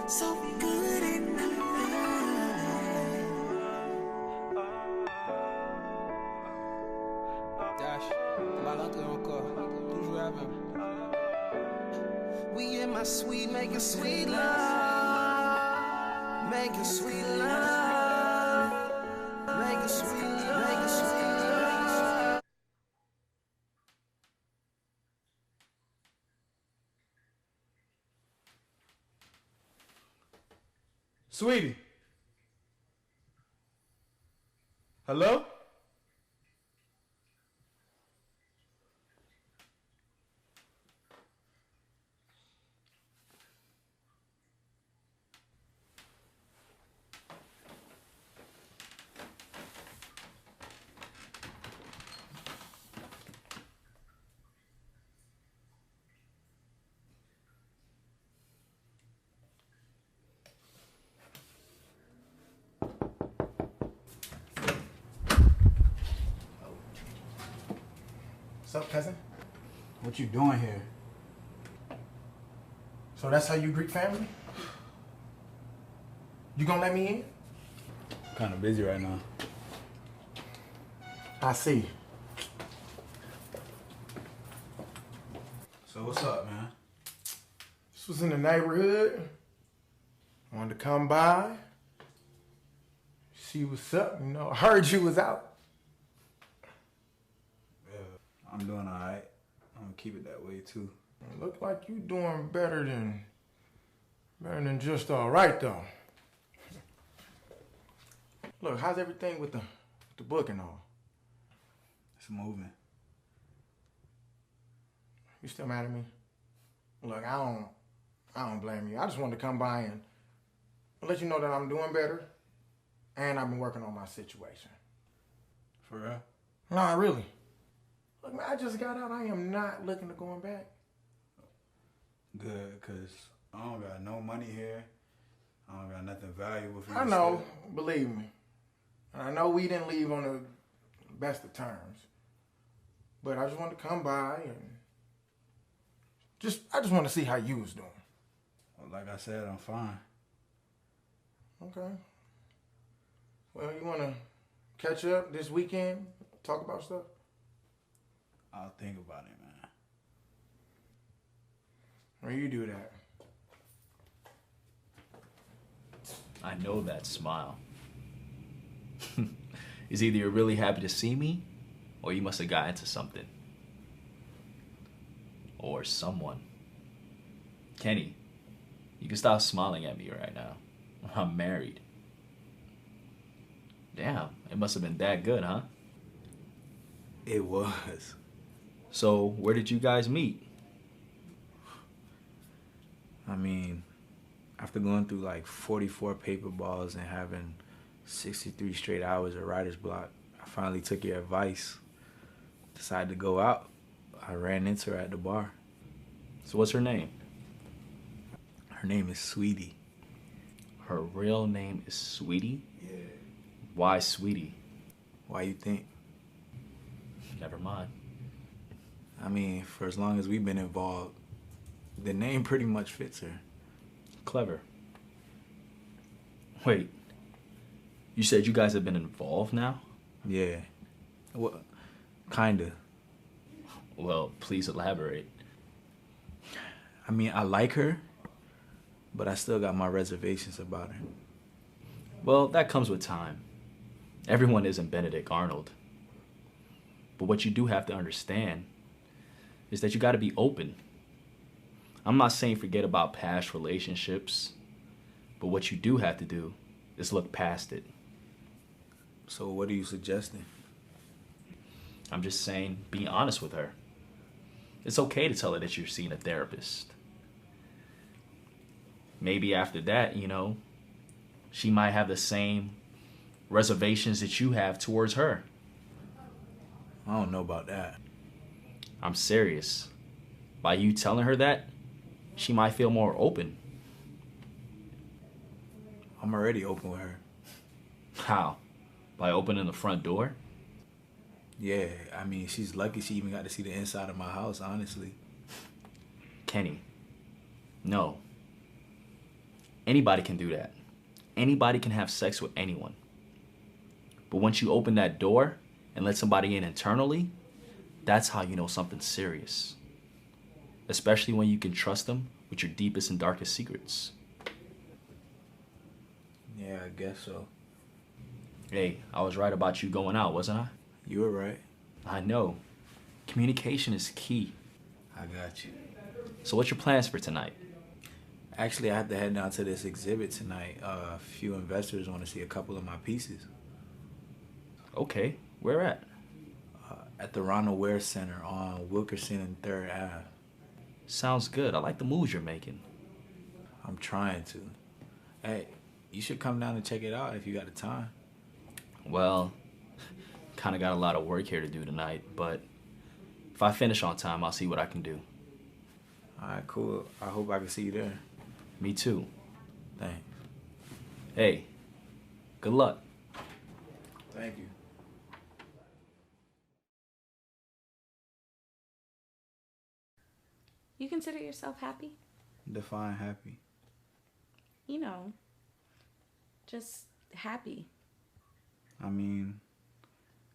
So good in the Dash, la l'entrée encore, toujours avec. We in my suite making sweet love, making sweet love, making sweet love, making sweet love. Sweetie. Hello? What's up, cousin? What you doing here? So that's how you greet family? You gonna let me in? Kind of busy right now. I see. So what's up, man? This was in the neighborhood. Wanted to come by, see what's up. You know, I heard you was out. Yeah, I'm doing all right. I'm gonna keep it that way too. It look like you doing better than just all right though. Look, how's everything with the book and all? It's moving. You still mad at me? Look, I don't blame you. I just wanted to come by and let you know that I'm doing better, and I've been working on my situation. For real? Nah, really. Look, man, I just got out. I am not looking to going back. Good, because I don't got no money here. I don't got nothing valuable for you. I know, believe me. And I know we didn't leave on the best of terms. But I just wanted to come by and I just want to see how you was doing. Well, like I said, I'm fine. Okay. Well, you want to catch up this weekend? Talk about stuff? I'll think about it, man. Or you do that. I know that smile. It's either you're really happy to see me, or you must have got into something. Or someone. Kenny, you can stop smiling at me right now. I'm married. Damn, it must have been that good, huh? It was. So, where did you guys meet? I mean, after going through like 44 paper balls and having 63 straight hours of writer's block, I finally took your advice. Decided to go out. I ran into her at the bar. So what's her name? Her name is Sweetie. Her real name is Sweetie? Yeah. Why Sweetie? Why you think? Never mind. I mean, for as long as we've been involved, the name pretty much fits her. Clever. Wait, you said you guys have been involved now? Yeah. Well, kinda. Well, please elaborate. I mean, I like her, but I still got my reservations about her. Well, that comes with time. Everyone isn't Benedict Arnold. But what you do have to understand is that you got to be open. I'm not saying forget about past relationships, but what you do have to do is look past it. So what are you suggesting? I'm just saying be honest with her. It's okay to tell her that you're seeing a therapist. Maybe after that, she might have the same reservations that you have towards her. I don't know about that. I'm serious. By you telling her that, she might feel more open. I'm already open with her. How? By opening the front door? Yeah, I mean, she's lucky she even got to see the inside of my house, honestly. Kenny, no. Anybody can do that. Anybody can have sex with anyone. But once you open that door and let somebody in internally, that's how you know something's serious. Especially when you can trust them with your deepest and darkest secrets. Yeah, I guess so. Hey, I was right about you going out, wasn't I? You were right. I know. Communication is key. I got you. So what's your plans for tonight? Actually, I have to head down to this exhibit tonight. A few investors want to see a couple of my pieces. Okay, where at? At the Ronald Ware Center on Wilkerson and 3rd Ave. Sounds good. I like the moves you're making. I'm trying to. Hey, you should come down and check it out if you got the time. Well, kind of got a lot of work here to do tonight, but if I finish on time, I'll see what I can do. All right, cool. I hope I can see you there. Me too. Thanks. Hey, good luck. Thank you. You consider yourself happy? Define happy. Just happy. I mean,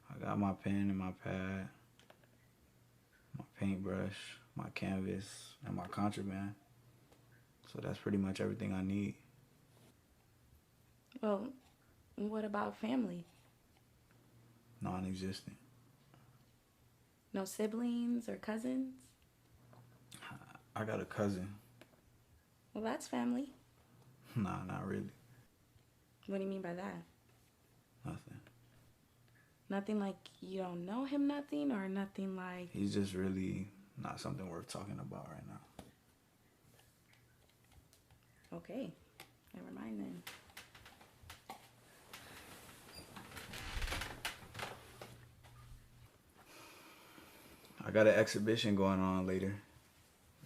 I got my pen and my pad, my paintbrush, my canvas, and my contraband. So that's pretty much everything I need. Well, what about family? Non-existent. No siblings or cousins? I got a cousin. Well, that's family. Nah, not really. What do you mean by that? Nothing. Nothing like you don't know him, nothing, or nothing like. He's just really not something worth talking about right now. Okay, never mind then. I got an exhibition going on later.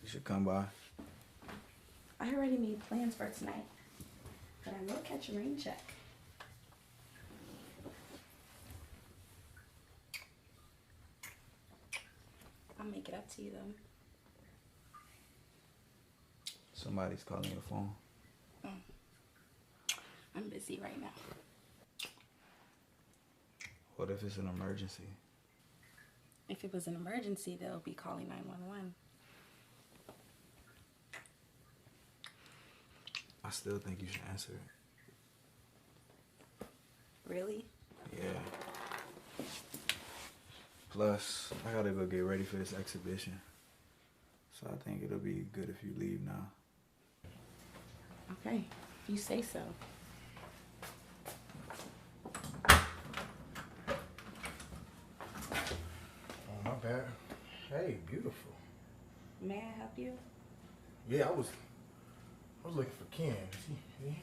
You should come by. I already made plans for tonight, but I will catch a rain check. I'll make it up to you though. Somebody's calling your phone. Oh. I'm busy right now. What if it's an emergency? If it was an emergency, they'll be calling 911. I still think you should answer it. Really? Yeah. Plus, I gotta go get ready for this exhibition. So I think it'll be good if you leave now. Okay, you say so. Oh, my bad. Hey, beautiful. May I help you? Yeah, I was looking for Ken. Is he here?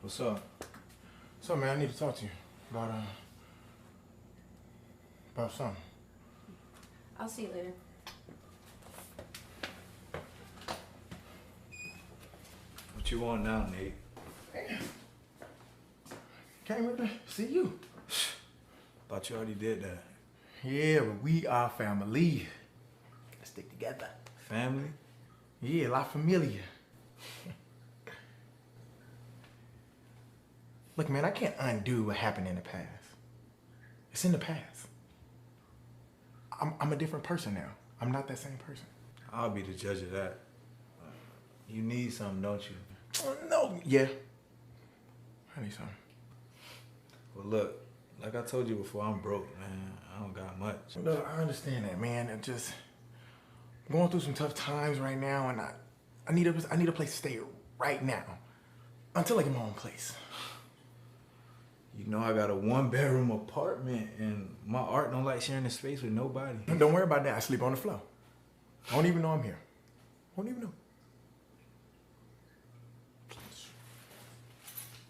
What's up? So, man, I need to talk to you about something. I'll see you later. What you want now, Nate? Came here to see you. Thought you already did that. Yeah, but we are family. Gotta stick together. Family? Yeah, la familia. Look, man, I can't undo what happened in the past. It's in the past. I'm a different person now. I'm not that same person. I'll be the judge of that. You need something, don't you? No, yeah. I need something. Well, look, like I told you before, I'm broke, man. I don't got much. Look, I understand that, man. I'm just going through some tough times right now, and I need a place to stay right now until I get my own place. You know I got a 1-bedroom apartment, and my art don't like sharing the space with nobody. Don't worry about that. I sleep on the floor. I don't even know I'm here. I don't even know.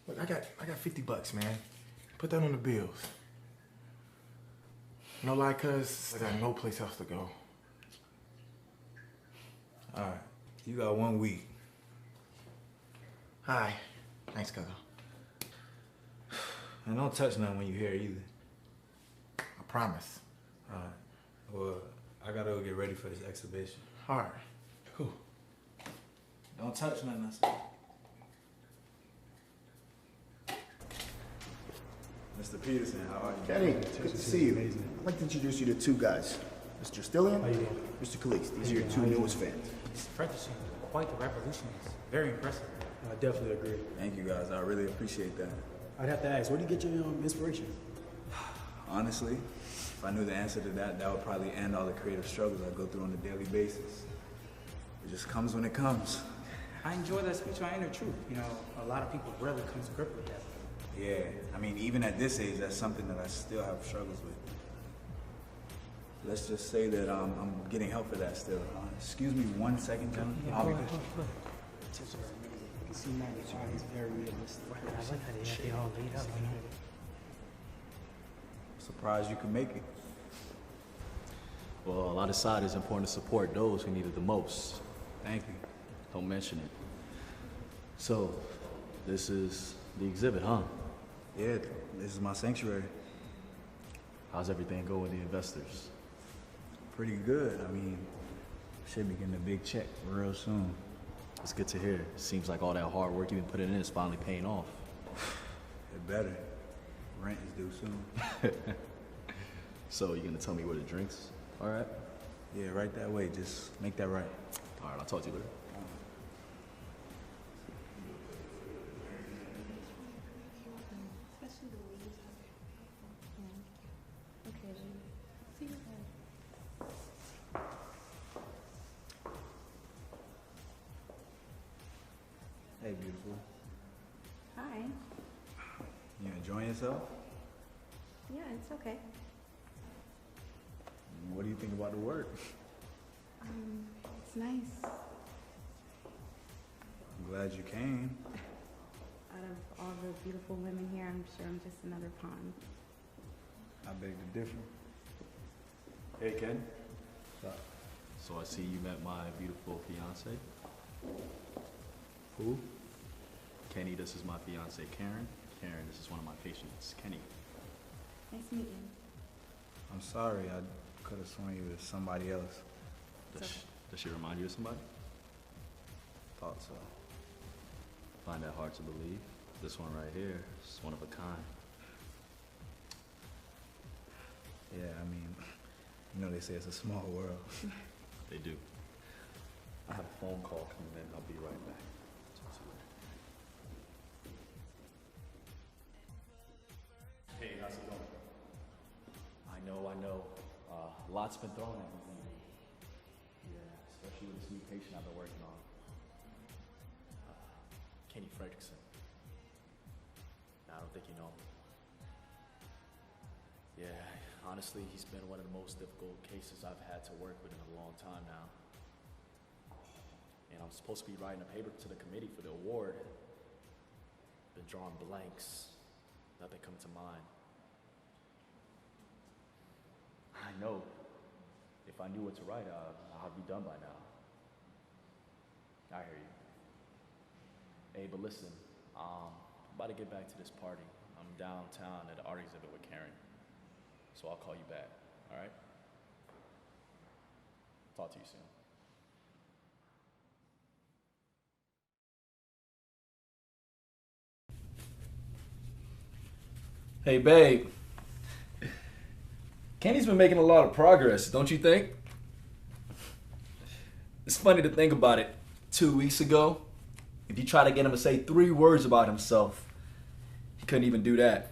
Look, I got $50, man. Put that on the bills. No lie, cuz I got no place else to go. All right, you got 1 week. Hi. Thanks, cuz. And don't touch nothing when you here either. I promise. All right. Well, I gotta go get ready for this exhibition. All right. Cool. Don't touch nothing, I said. Mr. Peterson, how are you? Kenny, good to see you. I'd like to introduce you to two guys. Mr. Stillian, Mr. Calix. These are your two newest fans. His apprenticeship, quite the revolution. Is very impressive. I definitely agree. Thank you, guys. I really appreciate that. I'd have to ask, where do you get your inspiration? Honestly, if I knew the answer to that, that would probably end all the creative struggles I go through on a daily basis. It just comes when it comes. I enjoy that speech on inner truth. You know, a lot of people rarely come to grip with that. Yeah, I mean, even at this age, that's something that I still have struggles with. Let's just say that I'm getting help for that still. Excuse me 1 second, gentlemen. I'll be good. You can see Magnetron is very realistic. I like how they all laid up. Surprised you could make it. Well, a lot aside, it's important to support those who need it the most. Thank you. Don't mention it. So, this is the exhibit, huh? Yeah, this is my sanctuary. How's everything going with the investors? Pretty good. I mean, should be getting a big check real soon. It's good to hear. Seems like all that hard work you've been putting in is finally paying off. It better. Rent is due soon. So, you gonna tell me where the drinks are at? Yeah, right that way. Just make that right. All right, I'll talk to you later. Hey, beautiful. Hi. You enjoying yourself? Yeah, it's okay. What do you think about the work? It's nice. I'm glad you came. Out of all the beautiful women here, I'm sure I'm just another pawn. I beg to differ. Hey, Ken. What's up? So I see you met my beautiful fiance. Who? Kenny, this is my fiance, Karen. Karen, this is one of my patients, Kenny. Nice to meet you. I'm sorry, I could have sworn you was somebody else. Does she remind you of somebody? Thought so. Find that hard to believe. This one right here is one of a kind. Yeah, I mean, you know they say it's a small world. They do. I have a phone call coming in. I'll be right back. Hey, how's it going? I know. Lots been thrown at me. Yeah, especially with this new patient I've been working on. Kenny Fredrickson. I don't think you know him. Yeah, honestly, he's been one of the most difficult cases I've had to work with in a long time now. And I'm supposed to be writing a paper to the committee for the award. Been drawing blanks. Nothing coming to mind. I know. If I knew what to write, I'd be done by now. I hear you. Hey, but listen, I'm about to get back to this party. I'm downtown at the art exhibit with Karen. So I'll call you back, all right? Talk to you soon. Hey, babe. Kenny's been making a lot of progress, don't you think? It's funny to think about it. 2 weeks ago, if you try to get him to say 3 words about himself, he couldn't even do that.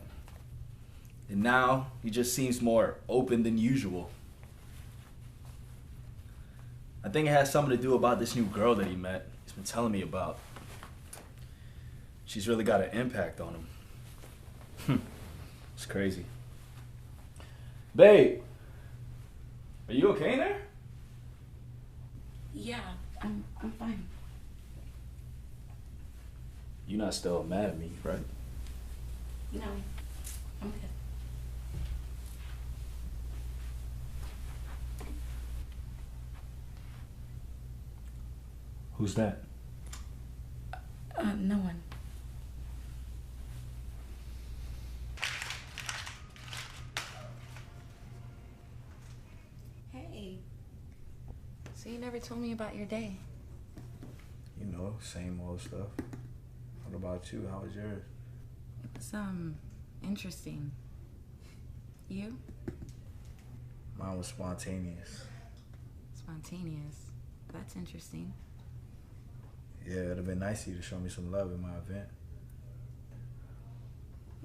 And now, he just seems more open than usual. I think it has something to do about this new girl that he met. He's been telling me about. She's really got an impact on him. It's crazy. Babe, are you okay there? Yeah, I'm fine. You're not still mad at me, right? No, I'm good. Who's that? No one. Hey. So you never told me about your day. You know, same old stuff. What about you? How was yours? It was, interesting. You? Mine was spontaneous. Spontaneous. That's interesting. Yeah, it'd have been nice of you to show me some love in my event.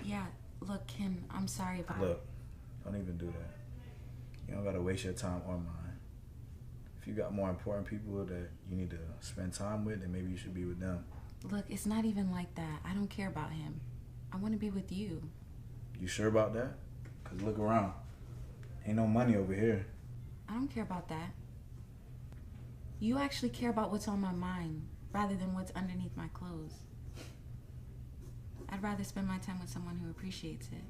Yeah, look, Ken, I'm sorry about Look, don't even do that. You don't gotta waste your time or mine. If you got more important people that you need to spend time with, then maybe you should be with them. Look, it's not even like that. I don't care about him. I want to be with you. You sure about that? Cause look around. Ain't no money over here. I don't care about that. You actually care about what's on my mind rather than what's underneath my clothes. I'd rather spend my time with someone who appreciates it.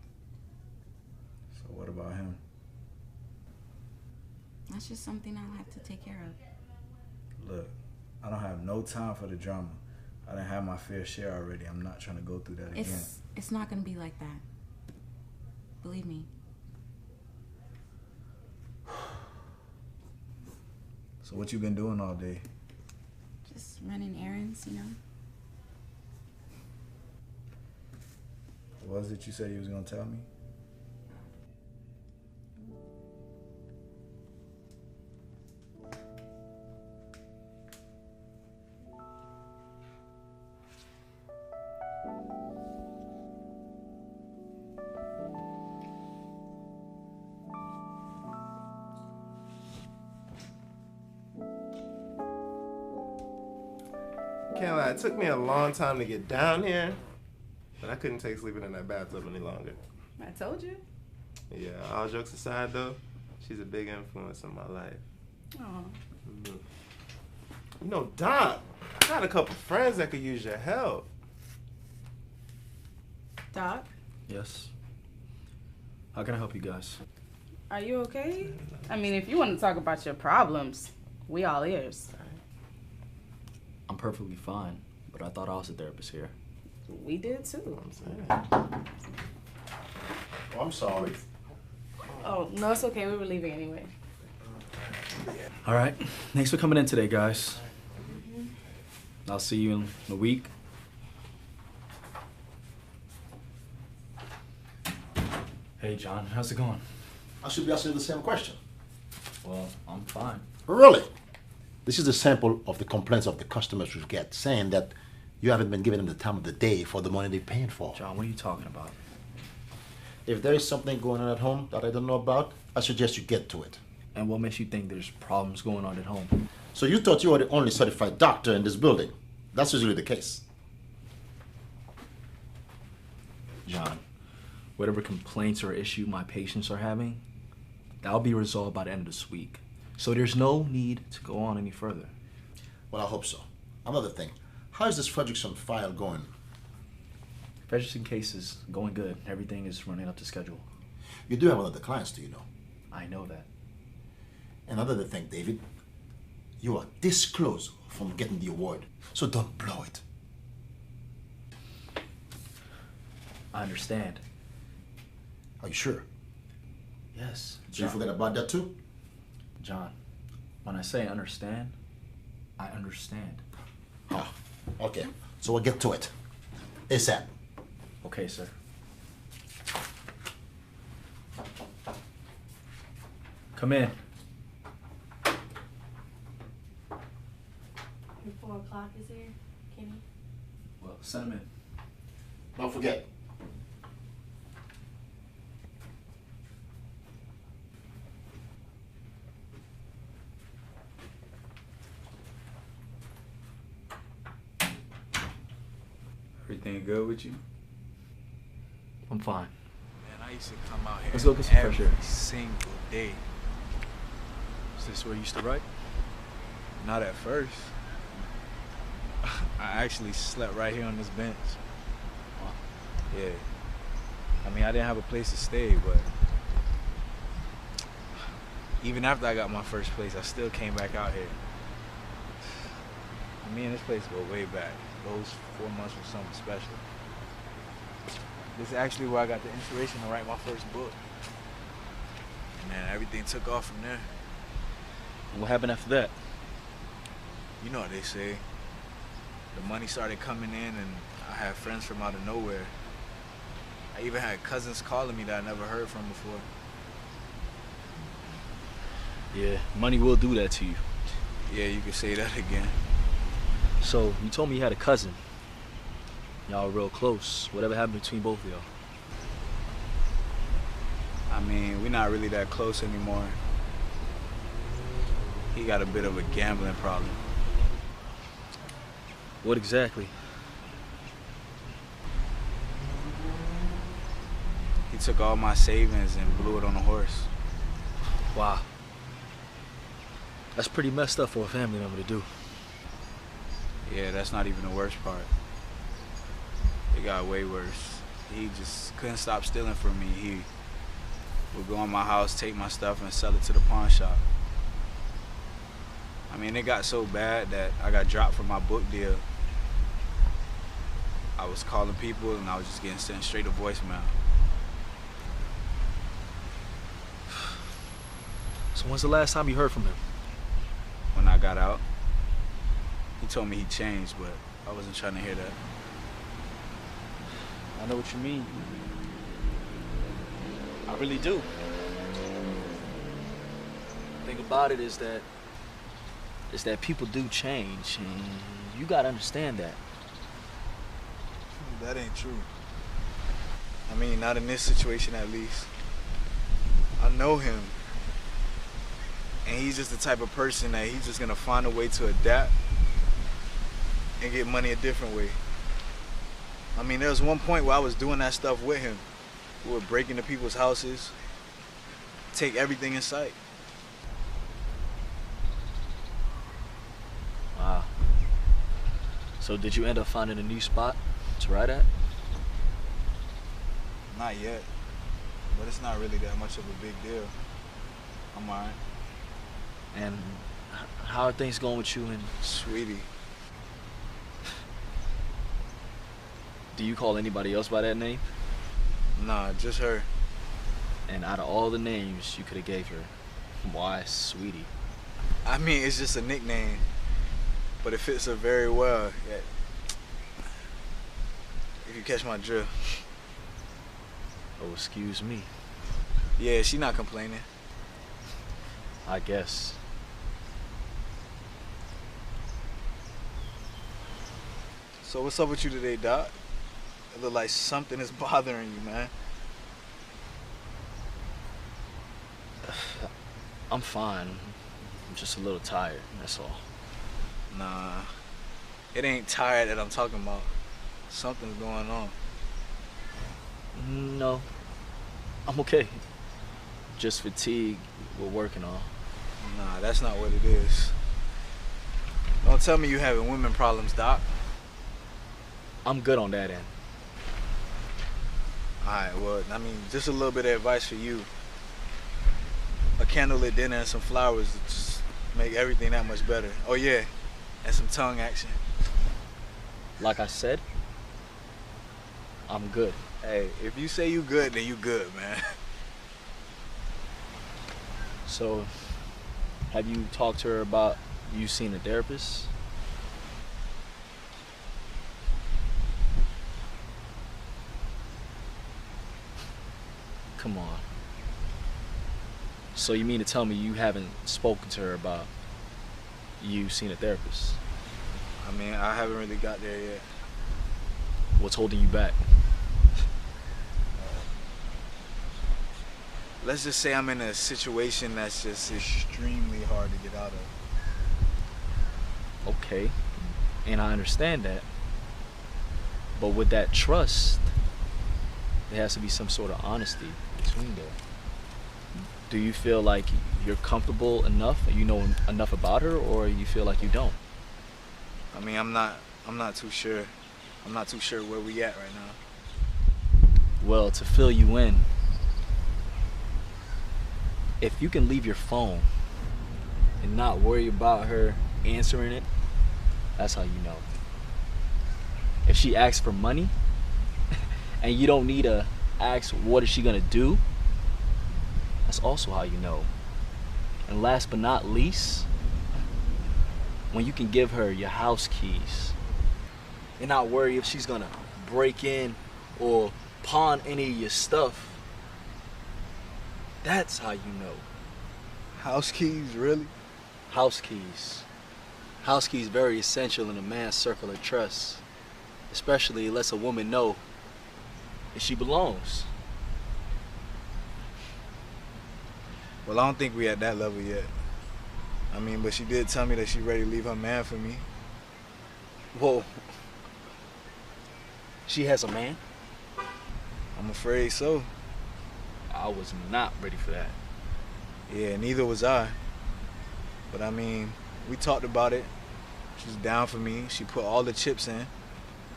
So what about him? That's just something I'll have to take care of. Look, I don't have no time for the drama. I done had my fair share already. I'm not trying to go through that again. It's not gonna be like that. Believe me. So what you been doing all day? Just running errands, you know? What was it you said you was gonna tell me? Can't lie, it took me a long time to get down here. But I couldn't take sleeping in that bathtub any longer. I told you. Yeah, all jokes aside though, she's a big influence in my life. Oh. You know, Doc, I got a couple friends that could use your help. Doc, Yes. How can I help you guys? are you okay? I mean, if you want to talk about your problems, we all ears. I'm perfectly fine, but I thought I was a therapist here. We did too. Oh, I'm sorry. Oh, no, it's okay. We were leaving anyway. All right. Thanks for coming in today, guys. I'll see you in a week. Hey, John. How's it going? I should be asking you the same question. Well, I'm fine. Really? This is a sample of the complaints of the customers we get, saying that you haven't been giving them the time of the day for the money they're paying for. John, what are you talking about? If there is something going on at home that I don't know about, I suggest you get to it. And what makes you think there's problems going on at home? So you thought you were the only certified doctor in this building. That's usually the case. John, whatever complaints or issue my patients are having, that'll be resolved by the end of this week. So there's no need to go on any further. Well, I hope so. Another thing, how is this Fredrickson file going? Fredrickson case is going good. Everything is running up to schedule. You do have other clients, do you know? I know that. Another thing, David, you are this close from getting the award, so don't blow it. I understand. Are you sure? Yes. Did you forget about that too? John, when I say understand, I understand. Ah, okay. So we'll get to it. ASAP. Okay, sir. Come in. Your 4 o'clock is here, Kenny. Well, send him in. Don't forget. Everything good with you? I'm fine. Man, I used to come out here Let's go get some fresh every air. single day. Is this where you used to write? Not at first. I actually slept right here on this bench. Yeah. I mean, I didn't have a place to stay, but even after I got my first place, I still came back out here. Me and this place go way back. Those 4 months was something special. This is actually where I got the inspiration to write my first book. And then everything took off from there. What happened after that? You know what they say. The money started coming in and I had friends from out of nowhere. I even had cousins calling me that I never heard from before. Yeah, money will do that to you. Yeah, you could say that again. So, you told me you had a cousin. Y'all were real close. Whatever happened between both of y'all? I mean, we're not really that close anymore. He got a bit of a gambling problem. What exactly? He took all my savings and blew it on a horse. Wow. That's pretty messed up for a family member to do. Yeah, that's not even the worst part. It got way worse. He just couldn't stop stealing from me. He would go in my house, take my stuff, and sell it to the pawn shop. I mean, it got so bad that I got dropped from my book deal. I was calling people, and I was just getting sent straight to voicemail. So when's the last time you heard from him? When I got out, he told me he changed, but I wasn't trying to hear that. I know what you mean. I really do. The thing about it is that people do change, and you gotta understand that. That ain't true. I mean, not in this situation at least. I know him. And he's just the type of person that he's just gonna find a way to adapt and get money a different way. I mean, there was one point where I was doing that stuff with him. We were breaking into people's houses, take everything in sight. Wow. So did you end up finding a new spot to ride at? Not yet, but it's not really that much of a big deal. I'm alright. And how are things going with you and Sweetie? Do you call anybody else by that name? Nah, just her. And out of all the names you could have gave her, why Sweetie? I mean, it's just a nickname, but it fits her very well. Yeah. If you catch my drift. Oh, excuse me. Yeah, she not complaining. I guess. So what's up with you today, Doc? It look like something is bothering you, man. I'm fine. I'm just a little tired, that's all. Nah, it ain't tired that I'm talking about. Something's going on. No, I'm okay. Just fatigue we're working on. Nah, that's not what it is. Don't tell me you having women problems, Doc. I'm good on that end. Alright, well, I mean, just a little bit of advice for you. A candlelit dinner and some flowers to just make everything that much better. Oh yeah, and some tongue action. Like I said, I'm good. Hey, if you say you good, then you good, man. So, have you talked to her about you seeing a therapist? Come on. So you mean to tell me you haven't spoken to her about you seeing a therapist? I mean, I haven't really got there yet. What's holding you back? Let's just say I'm in a situation that's just extremely hard to get out of. Okay, and I understand that. But with that trust, there has to be some sort of honesty between there. Do you feel like you're comfortable enough and you know enough about her, or you feel like you don't? I mean, I'm not too sure. I'm not too sure where we at right now. Well, to fill you in, if you can leave your phone and not worry about her answering it, that's how you know. If she asks for money and you don't need to ask what is she gonna do, that's also how you know. And last but not least, when you can give her your house keys and not worry if she's gonna break in or pawn any of your stuff, that's how you know. House keys, really? House keys. House keys very essential in a man's circle of trust, especially it lets a woman know if she belongs. Well, I don't think we at that level yet. I mean, but she did tell me that she ready to leave her man for me. Whoa. She has a man? I'm afraid so. I was not ready for that. Yeah, neither was I. But I mean, we talked about it. She's down for me. She put all the chips in.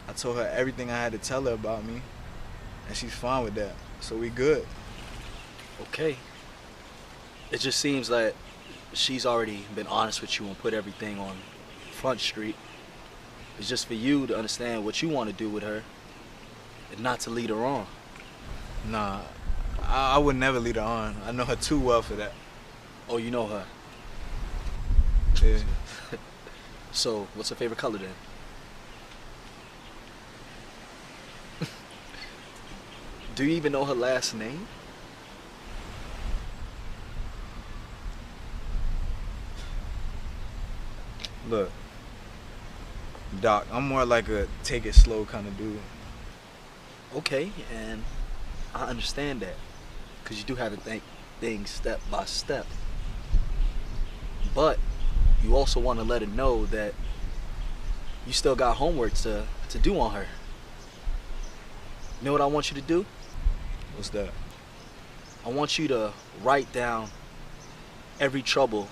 I told her everything I had to tell her about me. And she's fine with that. So we good. Okay. It just seems like she's already been honest with you and put everything on Front Street. It's just for you to understand what you want to do with her and not to lead her on. Nah, I would never lead her on. I know her too well for that. Oh, you know her? Yeah. So, what's her favorite color then? Do you even know her last name? Look, Doc, I'm more like a take it slow kind of dude. Okay, and I understand that, because you do have to think things step by step. But you also want to let her know that you still got homework to do on her. You know what I want you to do? What's that? I want you to write down every trouble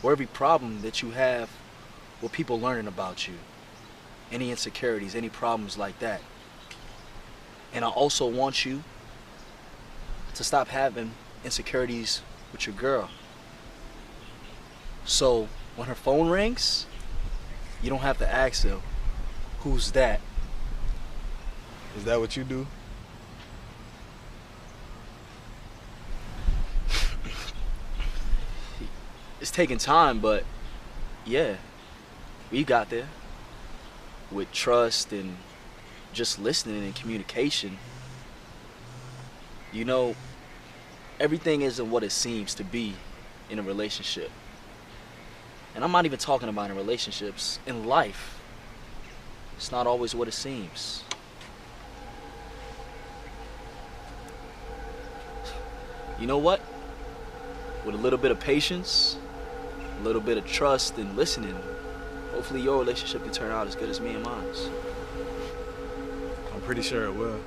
or every problem that you have with people learning about you. Any insecurities, any problems like that. And I also want you to stop having insecurities with your girl. So when her phone rings, you don't have to ask her, who's that? Is that what you do? It's taking time, but yeah, we got there. With trust and just listening and communication. You know, everything isn't what it seems to be in a relationship. And I'm not even talking about in relationships. In life, it's not always what it seems. You know what? With a little bit of patience, a little bit of trust and listening, hopefully your relationship can turn out as good as me and mine's. I'm pretty sure it will.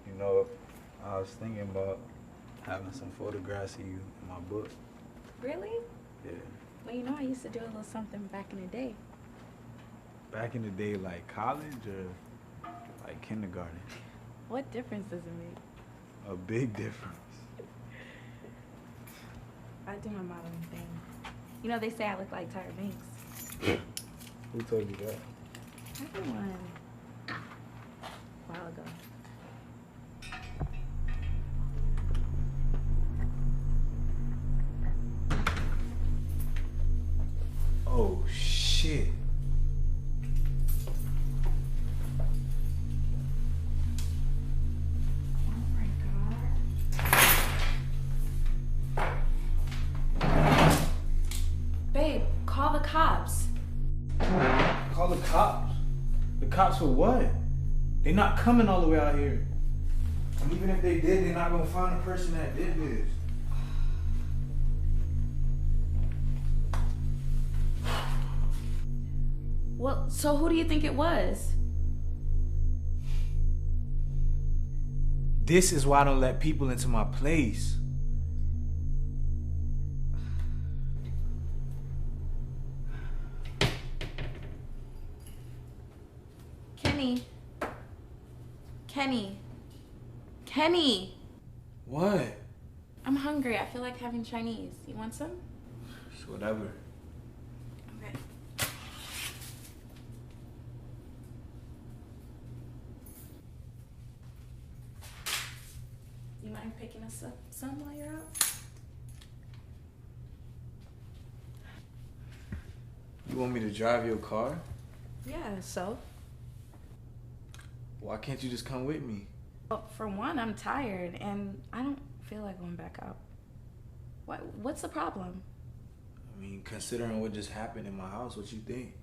You know, I was thinking about having some photographs of you in my book. Really? Yeah. Well, you know, I used to do a little something back in the day. Back in the day, like college or like kindergarten? What difference does it make? A big difference. I do my modeling thing. You know, they say I look like Tyra Banks. Who told you that? Everyone. A while ago. Oh, shit. Babe, call the cops. Call the cops? The cops for what? They're not coming all the way out here. And even if they did, they're not gonna find the person that did this. Well, so who do you think it was? This is why I don't let people into my place. Kenny. Kenny. Kenny. What? I'm hungry. I feel like having Chinese. You want some? It's whatever. Okay. You mind picking us up some while you're out? You want me to drive your car? Yeah, so? Why can't you just come with me? Well, for one, I'm tired and I don't feel like going back out. What's the problem? I mean, considering what just happened in my house, what you think?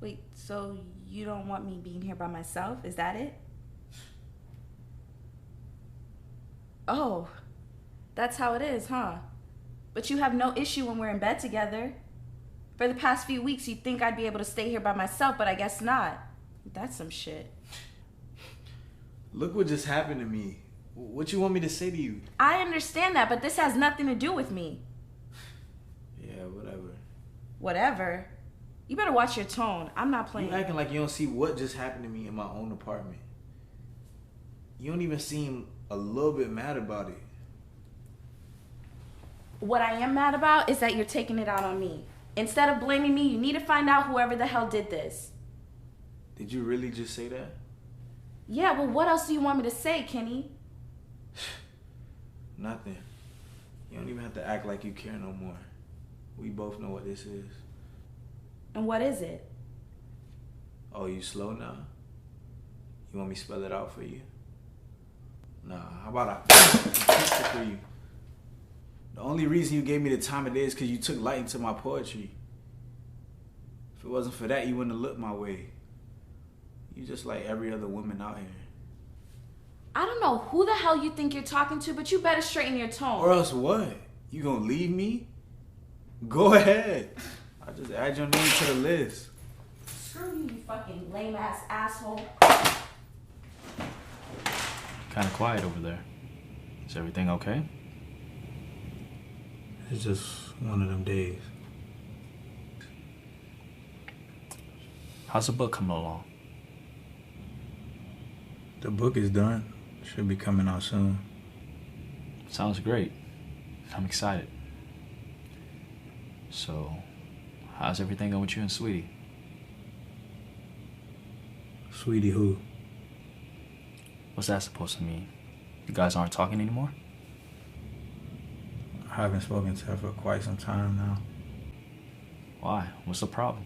Wait, so you don't want me being here by myself? Is that it? Oh, that's how it is, huh? But you have no issue when we're in bed together. For the past few weeks, you'd think I'd be able to stay here by myself, but I guess not. That's some shit. Look what just happened to me. What you want me to say to you? I understand that, but this has nothing to do with me. Yeah, whatever. Whatever? You better watch your tone. I'm not playing. You acting like you don't see what just happened to me in my own apartment. You don't even seem a little bit mad about it. What I am mad about is that you're taking it out on me. Instead of blaming me, you need to find out whoever the hell did this. Did you really just say that? Yeah, well, what else do you want me to say, Kenny? Nothing. You don't even have to act like you care no more. We both know what this is. And what is it? Oh, you slow now? You want me to spell it out for you? Nah, how about I text it for you? The only reason you gave me the time of day is because you took light into my poetry. If it wasn't for that, you wouldn't have looked my way. You just like every other woman out here. I don't know who the hell you think you're talking to, but you better straighten your tone. Or else what? You gonna leave me? Go ahead. I just add your name to the list. Screw you, you fucking lame ass asshole. Kind of quiet over there. Is everything okay? It's just one of them days. How's the book coming along? The book is done. Should be coming out soon. Sounds great. I'm excited. So, how's everything going with you and Sweetie? Sweetie who? What's that supposed to mean? You guys aren't talking anymore? I haven't spoken to her for quite some time now. Why? What's the problem?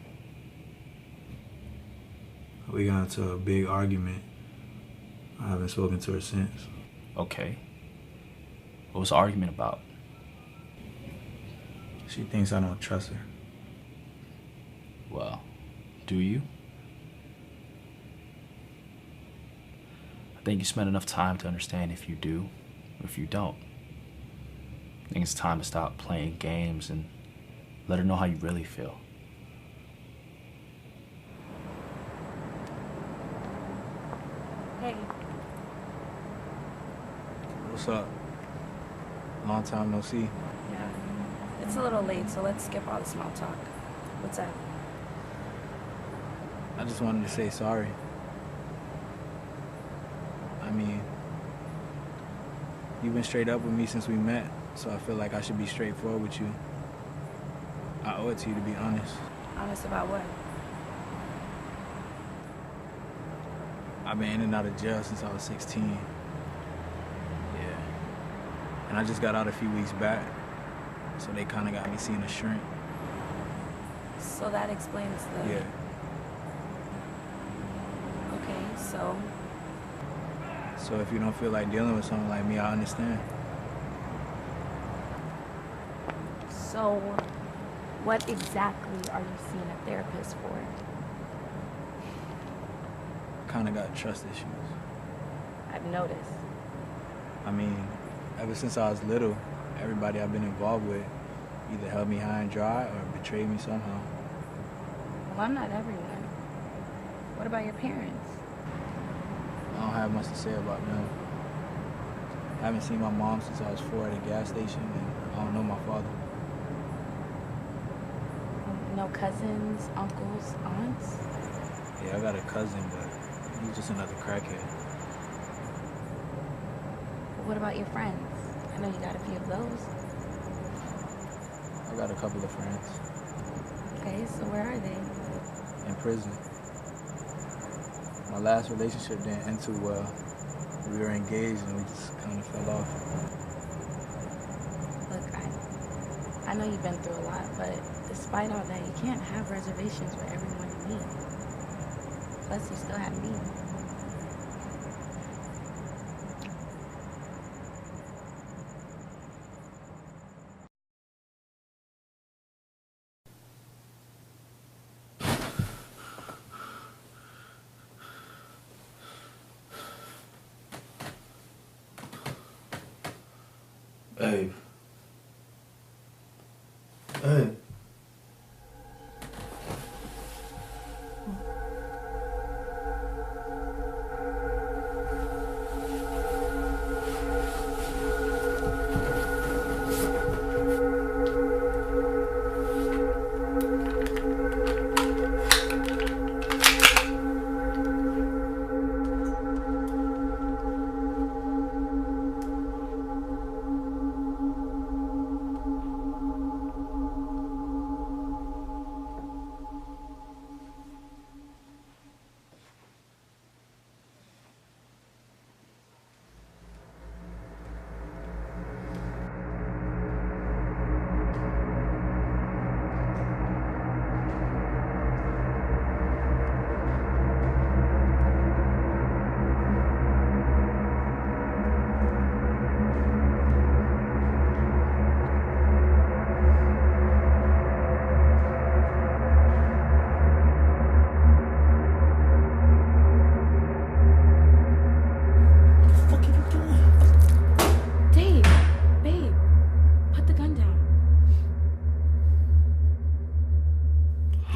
We got into a big argument. I haven't spoken to her since. Okay. What was the argument about? She thinks I don't trust her. Well, do you? I think you spent enough time to understand if you do or if you don't. I think it's time to stop playing games and let her know how you really feel. Hey. What's up? Long time no see. Yeah. It's a little late, so let's skip all the small talk. What's up? I just wanted to say sorry. I mean, you've been straight up with me since we met, so I feel like I should be straightforward with you. I owe it to you to be honest. Honest about what? I've been in and out of jail since I was 16. Yeah. And I just got out a few weeks back, so they kind of got me seeing a shrink. So that explains the... Yeah. Okay, so... So if you don't feel like dealing with someone like me, I understand. So, what exactly are you seeing a therapist for? Kind of got trust issues. I've noticed. I mean, ever since I was little, everybody I've been involved with either held me high and dry or betrayed me somehow. Well, I'm not everyone. What about your parents? I don't have much to say about them. I haven't seen my mom since I was 4 at a gas station, and I don't know my father. No cousins, uncles, aunts? Yeah, I got a cousin, but he's just another crackhead. What about your friends? I know you got a few of those. I got a couple of friends. Okay, so where are they? In prison. My last relationship didn't end too well. We were engaged and we just kind of fell off. Look, I know you've been through a lot, but despite all that, you can't have reservations with everyone you meet. Plus, you still have me. Hey. Hey.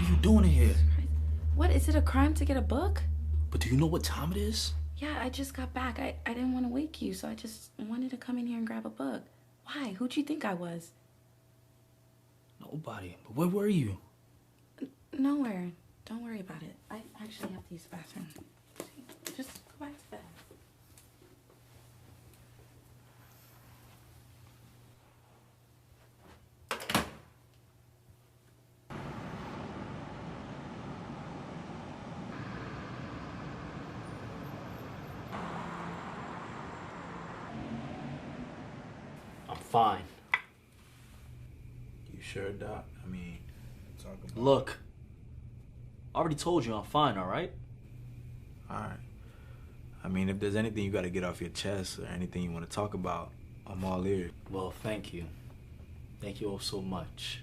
are you doing in here? What, is it a crime to get a book? But do you know what time it is? Yeah, I just got back. I didn't want to wake you, so I just wanted to come in here and grab a book. Why? Who'd you think I was? Nobody. But where were you? Nowhere. Don't worry about it. I actually have to use the bathroom. Just go back to bed. I'm fine. You sure, Doc? I mean, Look. I already told you I'm fine, alright? alright. I mean, if there's anything you gotta get off your chest or anything you want to talk about, I'm all ears. Well, thank you. Thank you all so much.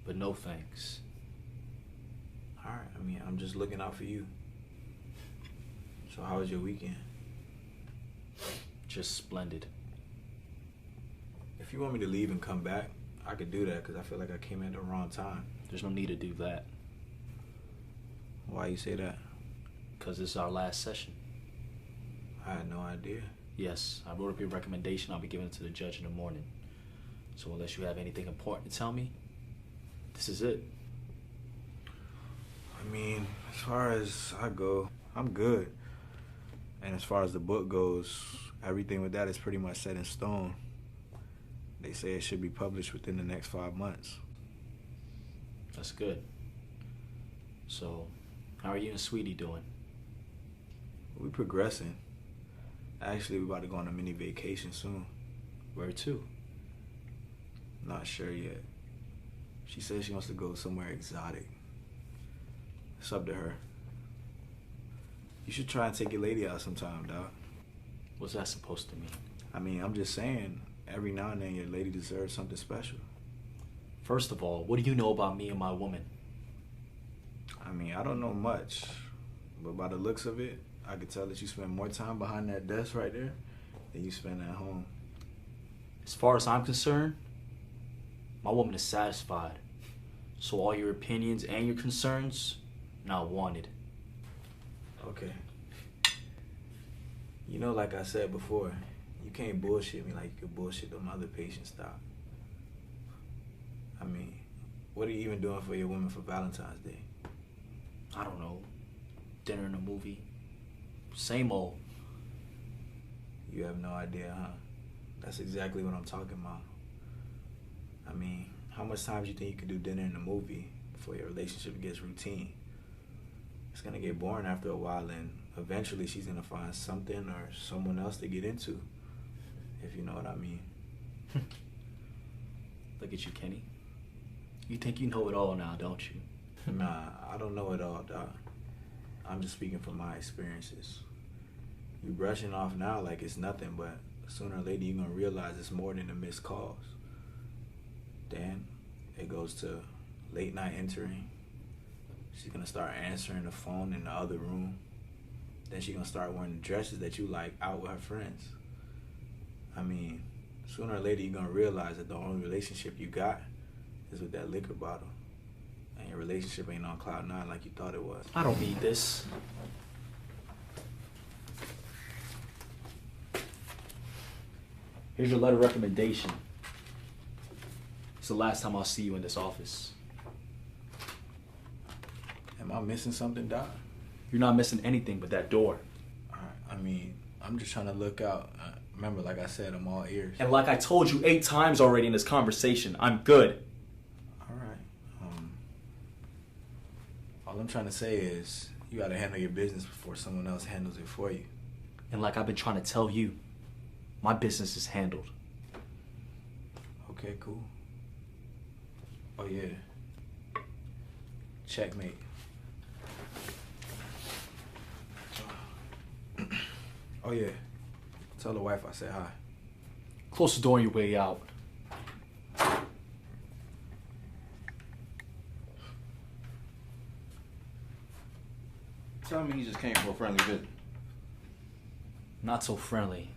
But no thanks. Alright, I mean, I'm just looking out for you. So how was your weekend? Just splendid. If you want me to leave and come back, I could do that because I feel like I came at the wrong time. There's no need to do that. Why you say that? Because this is our last session. I had no idea. Yes, I wrote up your recommendation. I'll be giving it to the judge in the morning. So unless you have anything important to tell me, this is it. I mean, as far as I go, I'm good. And as far as the book goes, everything with that is pretty much set in stone. They say it should be published within the next 5 months. That's good. So, how are you and Sweetie doing? We're progressing. Actually, we're about to go on a mini vacation soon. Where to? Not sure yet. She says she wants to go somewhere exotic. It's up to her. You should try and take your lady out sometime, Doc. What's that supposed to mean? I mean, I'm just saying, every now and then your lady deserves something special. First of all, what do you know about me and my woman? I mean, I don't know much, but by the looks of it, I could tell that you spend more time behind that desk right there than you spend at home. As far as I'm concerned, my woman is satisfied. So all your opinions and your concerns, not wanted. Okay. You know, like I said before, you can't bullshit me like you could bullshit them other patients, Doc. I mean, what are you even doing for your woman for Valentine's Day? I don't know. Dinner and a movie. Same old. You have no idea, huh? That's exactly what I'm talking about. I mean, how much time do you think you could do dinner and a movie before your relationship gets routine? It's gonna get boring after a while, and eventually she's gonna find something or someone else to get into, if you know what I mean. Look at you, Kenny. You think you know it all now, don't you? Nah, I don't know it all, Doc. I'm just speaking from my experiences. You brushing off now like it's nothing, but sooner or later you're gonna realize it's more than the missed calls. Then it goes to late night entering. She's gonna start answering the phone in the other room. Then she's gonna start wearing the dresses that you like out with her friends. I mean, sooner or later you're gonna realize that the only relationship you got is with that liquor bottle. And your relationship ain't on cloud nine like you thought it was. I don't need this. Here's your letter of recommendation. It's the last time I'll see you in this office. Am I missing something, Doc? You're not missing anything but that door. I mean, I'm just trying to look out. Remember, like I said, I'm all ears. And like I told you 8 times already in this conversation, I'm good. All right. All I'm trying to say is you gotta handle your business before someone else handles it for you. And like I've been trying to tell you, my business is handled. Okay, cool. Oh, yeah. Checkmate. Oh, yeah. Tell the wife I said hi. Close the door on your way out. Tell me he just came for a friendly visit. Not so friendly.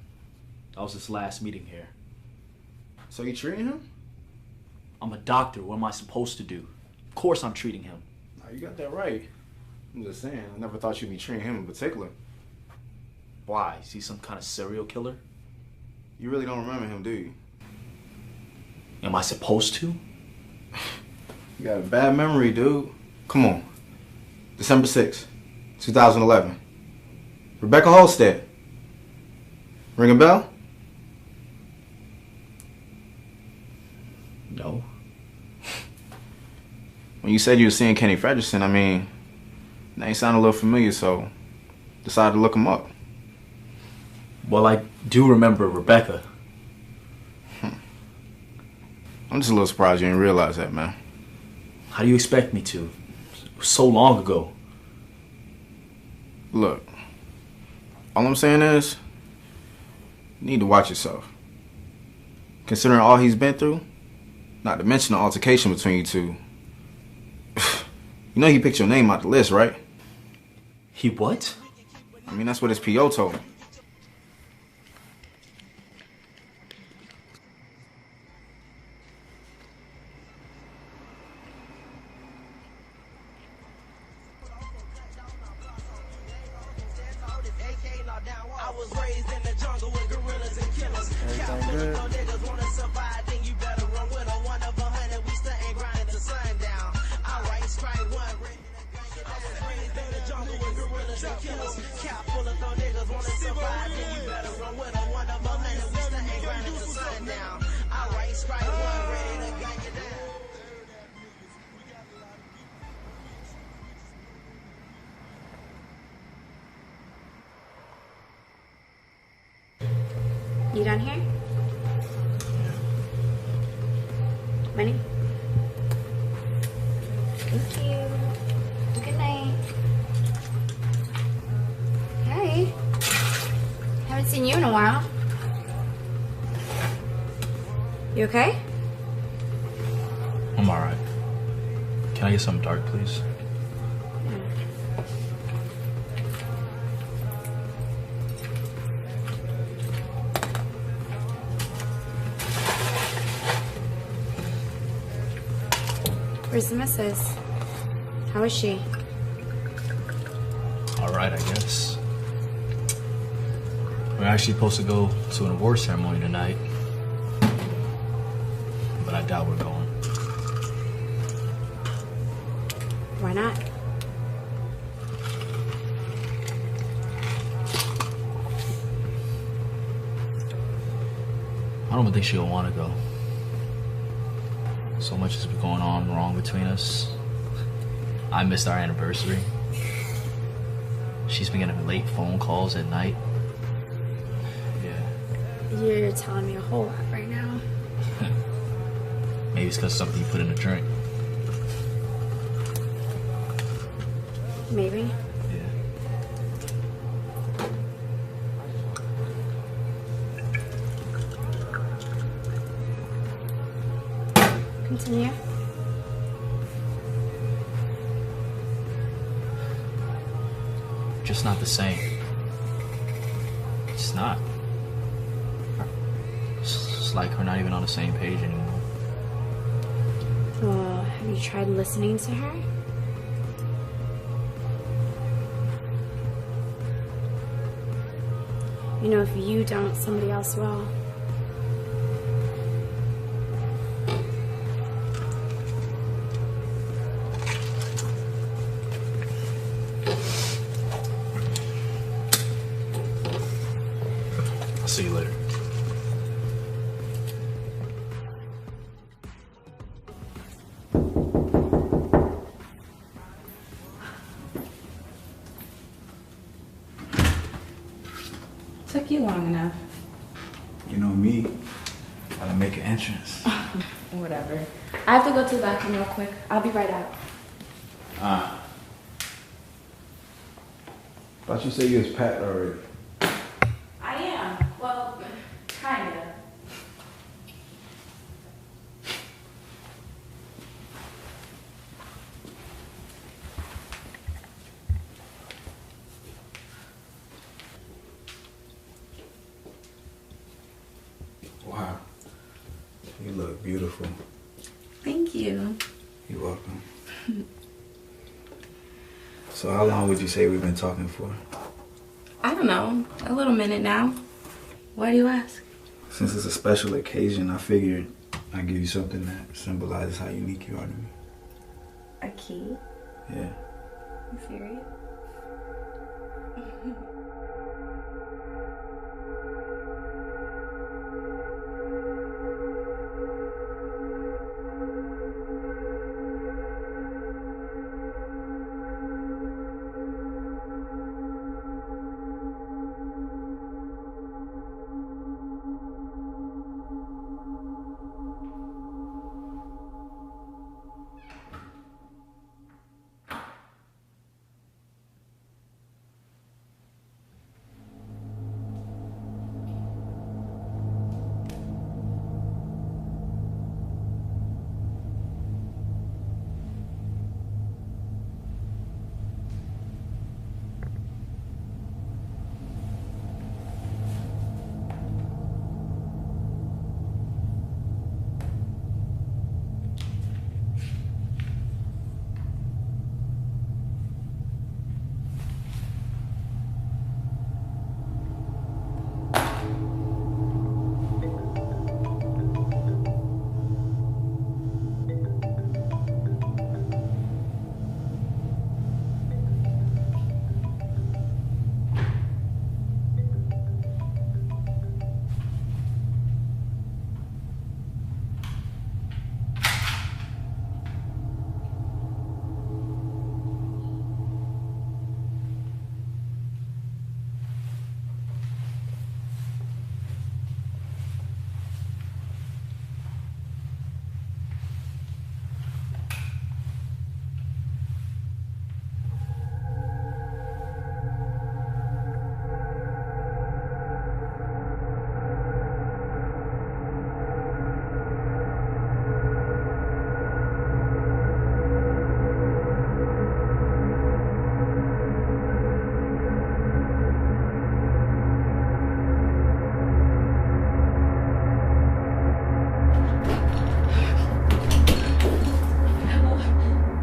That was his last meeting here. So you treating him? I'm a doctor. What am I supposed to do? Of course I'm treating him. You got that right. I'm just saying, I never thought you'd be treating him in particular. Why? Is he some kind of serial killer? You really don't remember him, do you? Am I supposed to? You got a bad memory, dude. Come on. December 6th, 2011. Rebecca Halstead. Ring a bell? No. When you said you were seeing Kenny Frederickson, I mean, name sounded a little familiar, so decided to look him up. Well, I do remember Rebecca. I'm just a little surprised you didn't realize that, man. How do you expect me to? It was so long ago. Look, all I'm saying is, you need to watch yourself. Considering all he's been through, not to mention the altercation between you two. You know he picked your name out the list, right? He what? I mean, that's what his PO told me. You done here? Money? Thank you. Good night. Hey. Haven't seen you in a while. You okay? I'm alright. Can I get something dark, please? Where's the missus? How is she? Alright, I guess. We're actually supposed to go to an award ceremony tonight. But I doubt we're going. Why not? I don't think she'll want to go. So much has been going on wrong between us. I missed our anniversary. She's been getting late phone calls at night. Yeah. You're telling me a whole lot right now. Maybe it's because of something you put in a drink. Maybe. Continue. Just not the same. It's not. It's like we're not even on the same page anymore. Well, have you tried listening to her? You know, if you don't, somebody else will. I'll see you later. Took you long enough. You know me, gotta make an entrance. Whatever. I have to go to the bathroom real quick. I'll be right out. Thought you said you was packed already. I am. Well, kinda. Wow. You look beautiful. Thank you. You're welcome. So how long would you say we've been talking for? I don't know. A little minute now. Why do you ask? Since it's a special occasion, I figured I'd give you something that symbolizes how unique you are to me. A key? Yeah. You serious?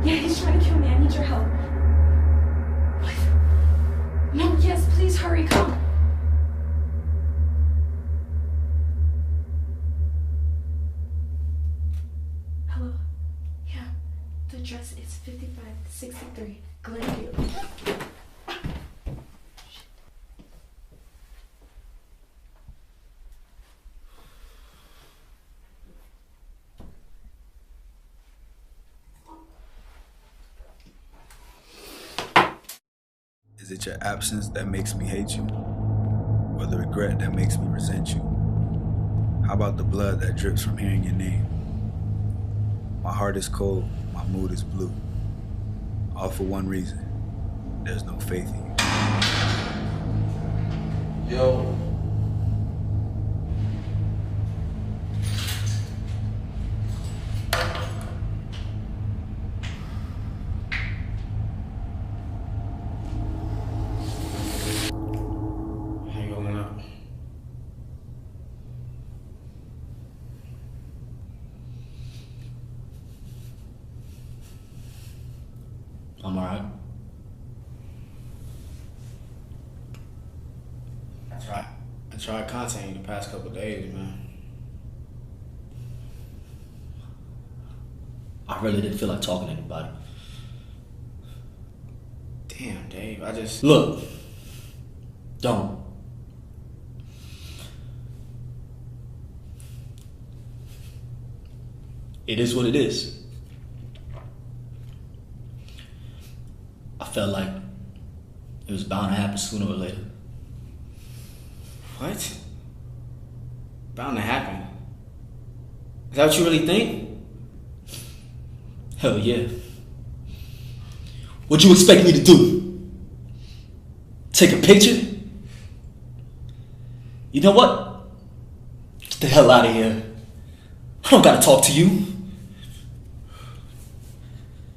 Yeah, he's trying to kill me. I need your help. What? No, yes, please hurry, come. Hello? Yeah, the address is 5563 Glenview. Is it your absence that makes me hate you? Or the regret that makes me resent you? How about the blood that drips from hearing your name? My heart is cold, my mood is blue. All for one reason. There's no faith in you. Yo. I'm alright. I tried contacting you the past couple days, man. I really didn't feel like talking to anybody. Damn, Dave, I just... Look. Don't. It is what it is. I felt like it was bound to happen sooner or later. What? Bound to happen? Is that what you really think? Hell yeah. What'd you expect me to do? Take a picture? You know what? Get the hell out of here. I don't gotta talk to you.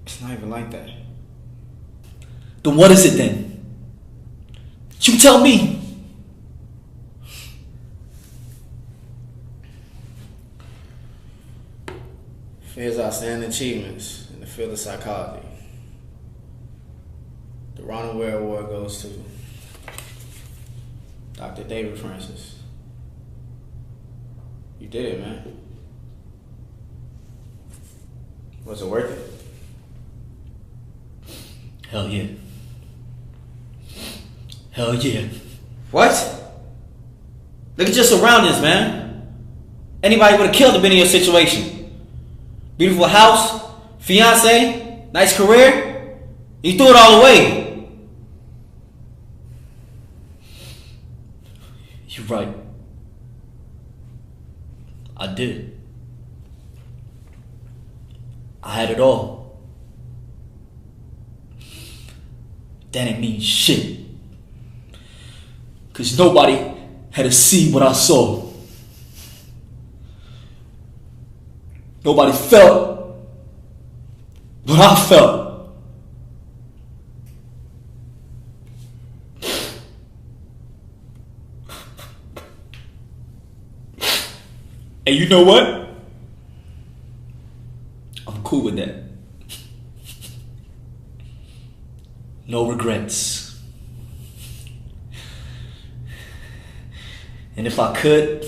It's not even like that. Then what is it then? You tell me. Fair's outstanding achievements in the field of psychology. The Ronald Ware Award goes to Dr. David Francis. You did it, man. Was it worth it? Hell yeah. Hell yeah. What? Look at your surroundings, man. Anybody would have killed to been in your situation. Beautiful house, fiance, nice career. You threw it all away. You're right. I did. I had it all. That didn't mean shit. Cause nobody had to see what I saw. Nobody felt what I felt. And you know what? I'm cool with that. No regrets. And if I could,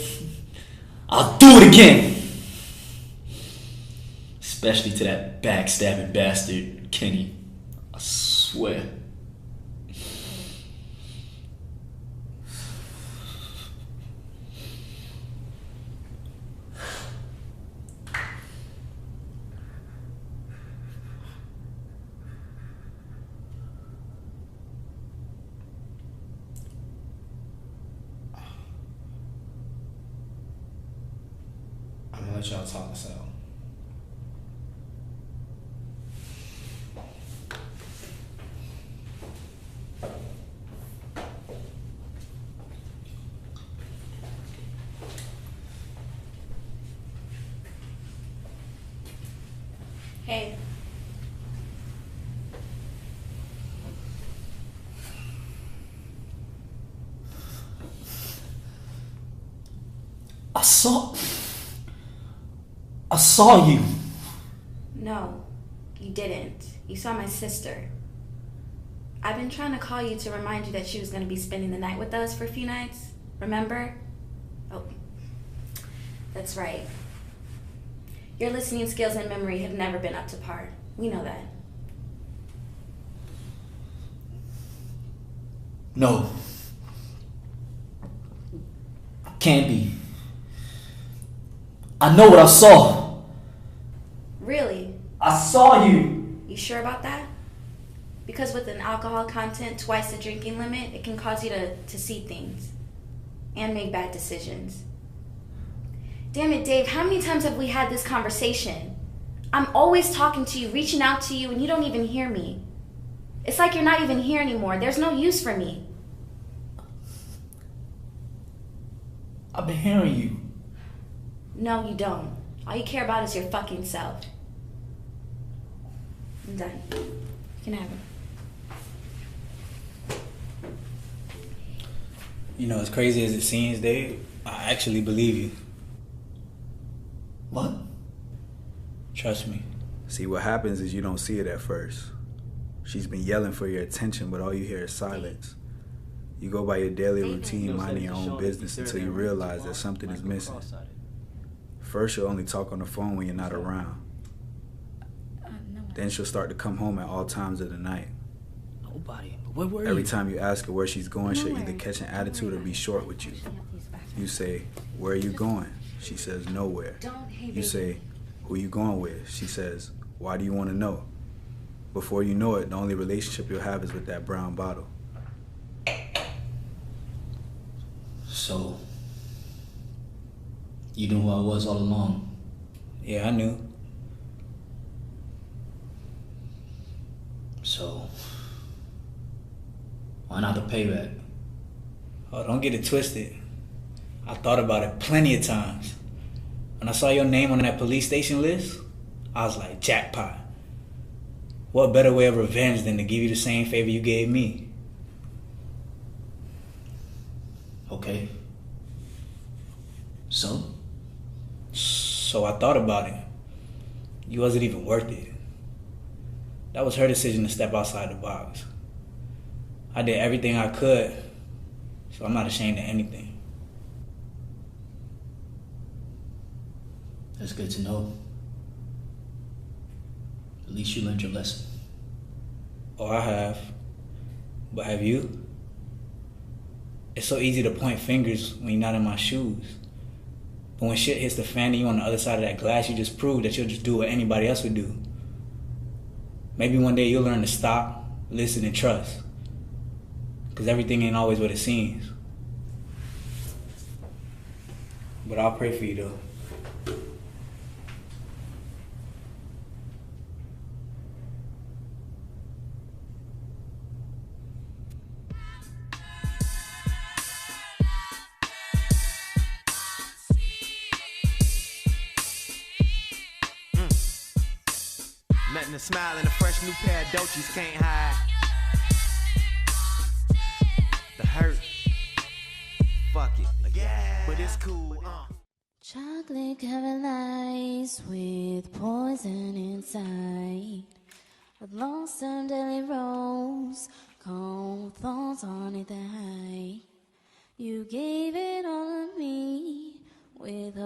I'll do it again. Especially to that backstabbing bastard, Kenny. I swear. I'm gonna let y'all talk this out. Hey. I saw you. No, you didn't. You saw my sister. I've been trying to call you to remind you that she was going to be spending the night with us for a few nights. Remember? Oh, that's right. Your listening skills and memory have never been up to par. We know that. No. Can't be. I know what I saw. Really? I saw you. You sure about that? Because with an alcohol content twice the drinking limit, it can cause you to see things and make bad decisions. Damn it, Dave, how many times have we had this conversation? I'm always talking to you, reaching out to you, and you don't even hear me. It's like you're not even here anymore. There's no use for me. I've been hearing you. No, you don't. All you care about is your fucking self. I'm done. You can have him. You know, as crazy as it seems, Dave, I actually believe you. What? Trust me. See, what happens is you don't see it at first. She's been yelling for your attention, but all you hear is silence. You go by your daily routine, minding your own business until you realize that something is missing. First, you'll only talk on the phone when you're not around. Then she'll start to come home at all times of the night. Nobody. Where were you? Every time you ask her where she's going, she'll either catch an attitude or be short with you. You say, "Where are you going?" She says, "Nowhere." You say, "Who you going with?" She says, "Why do you want to know?" Before you know it, the only relationship you'll have is with that brown bottle. So, you knew who I was all along? Yeah, I knew. So, why not the payback? Oh, don't get it twisted. I thought about it plenty of times. When I saw your name on that police station list, I was like, jackpot. What better way of revenge than to give you the same favor you gave me? Okay. So? So I thought about it. You wasn't even worth it. That was her decision to step outside the box. I did everything I could, so I'm not ashamed of anything. That's good to know. At least you learned your lesson. Oh, I have. But have you? It's so easy to point fingers when you're not in my shoes. But when shit hits the fan and you on the other side of that glass, you just prove that you'll just do what anybody else would do. Maybe one day you'll learn to stop, listen, and trust. Because everything ain't always what it seems. But I'll pray for you, though. Nothing to smile and a fresh new pair of Dolce's can't hide. The hurt. Fuck it. Yeah. But it's cool. Chocolate covered lies with poison inside. A lonesome daily rose, cold thoughts on it that high. You gave it all to me with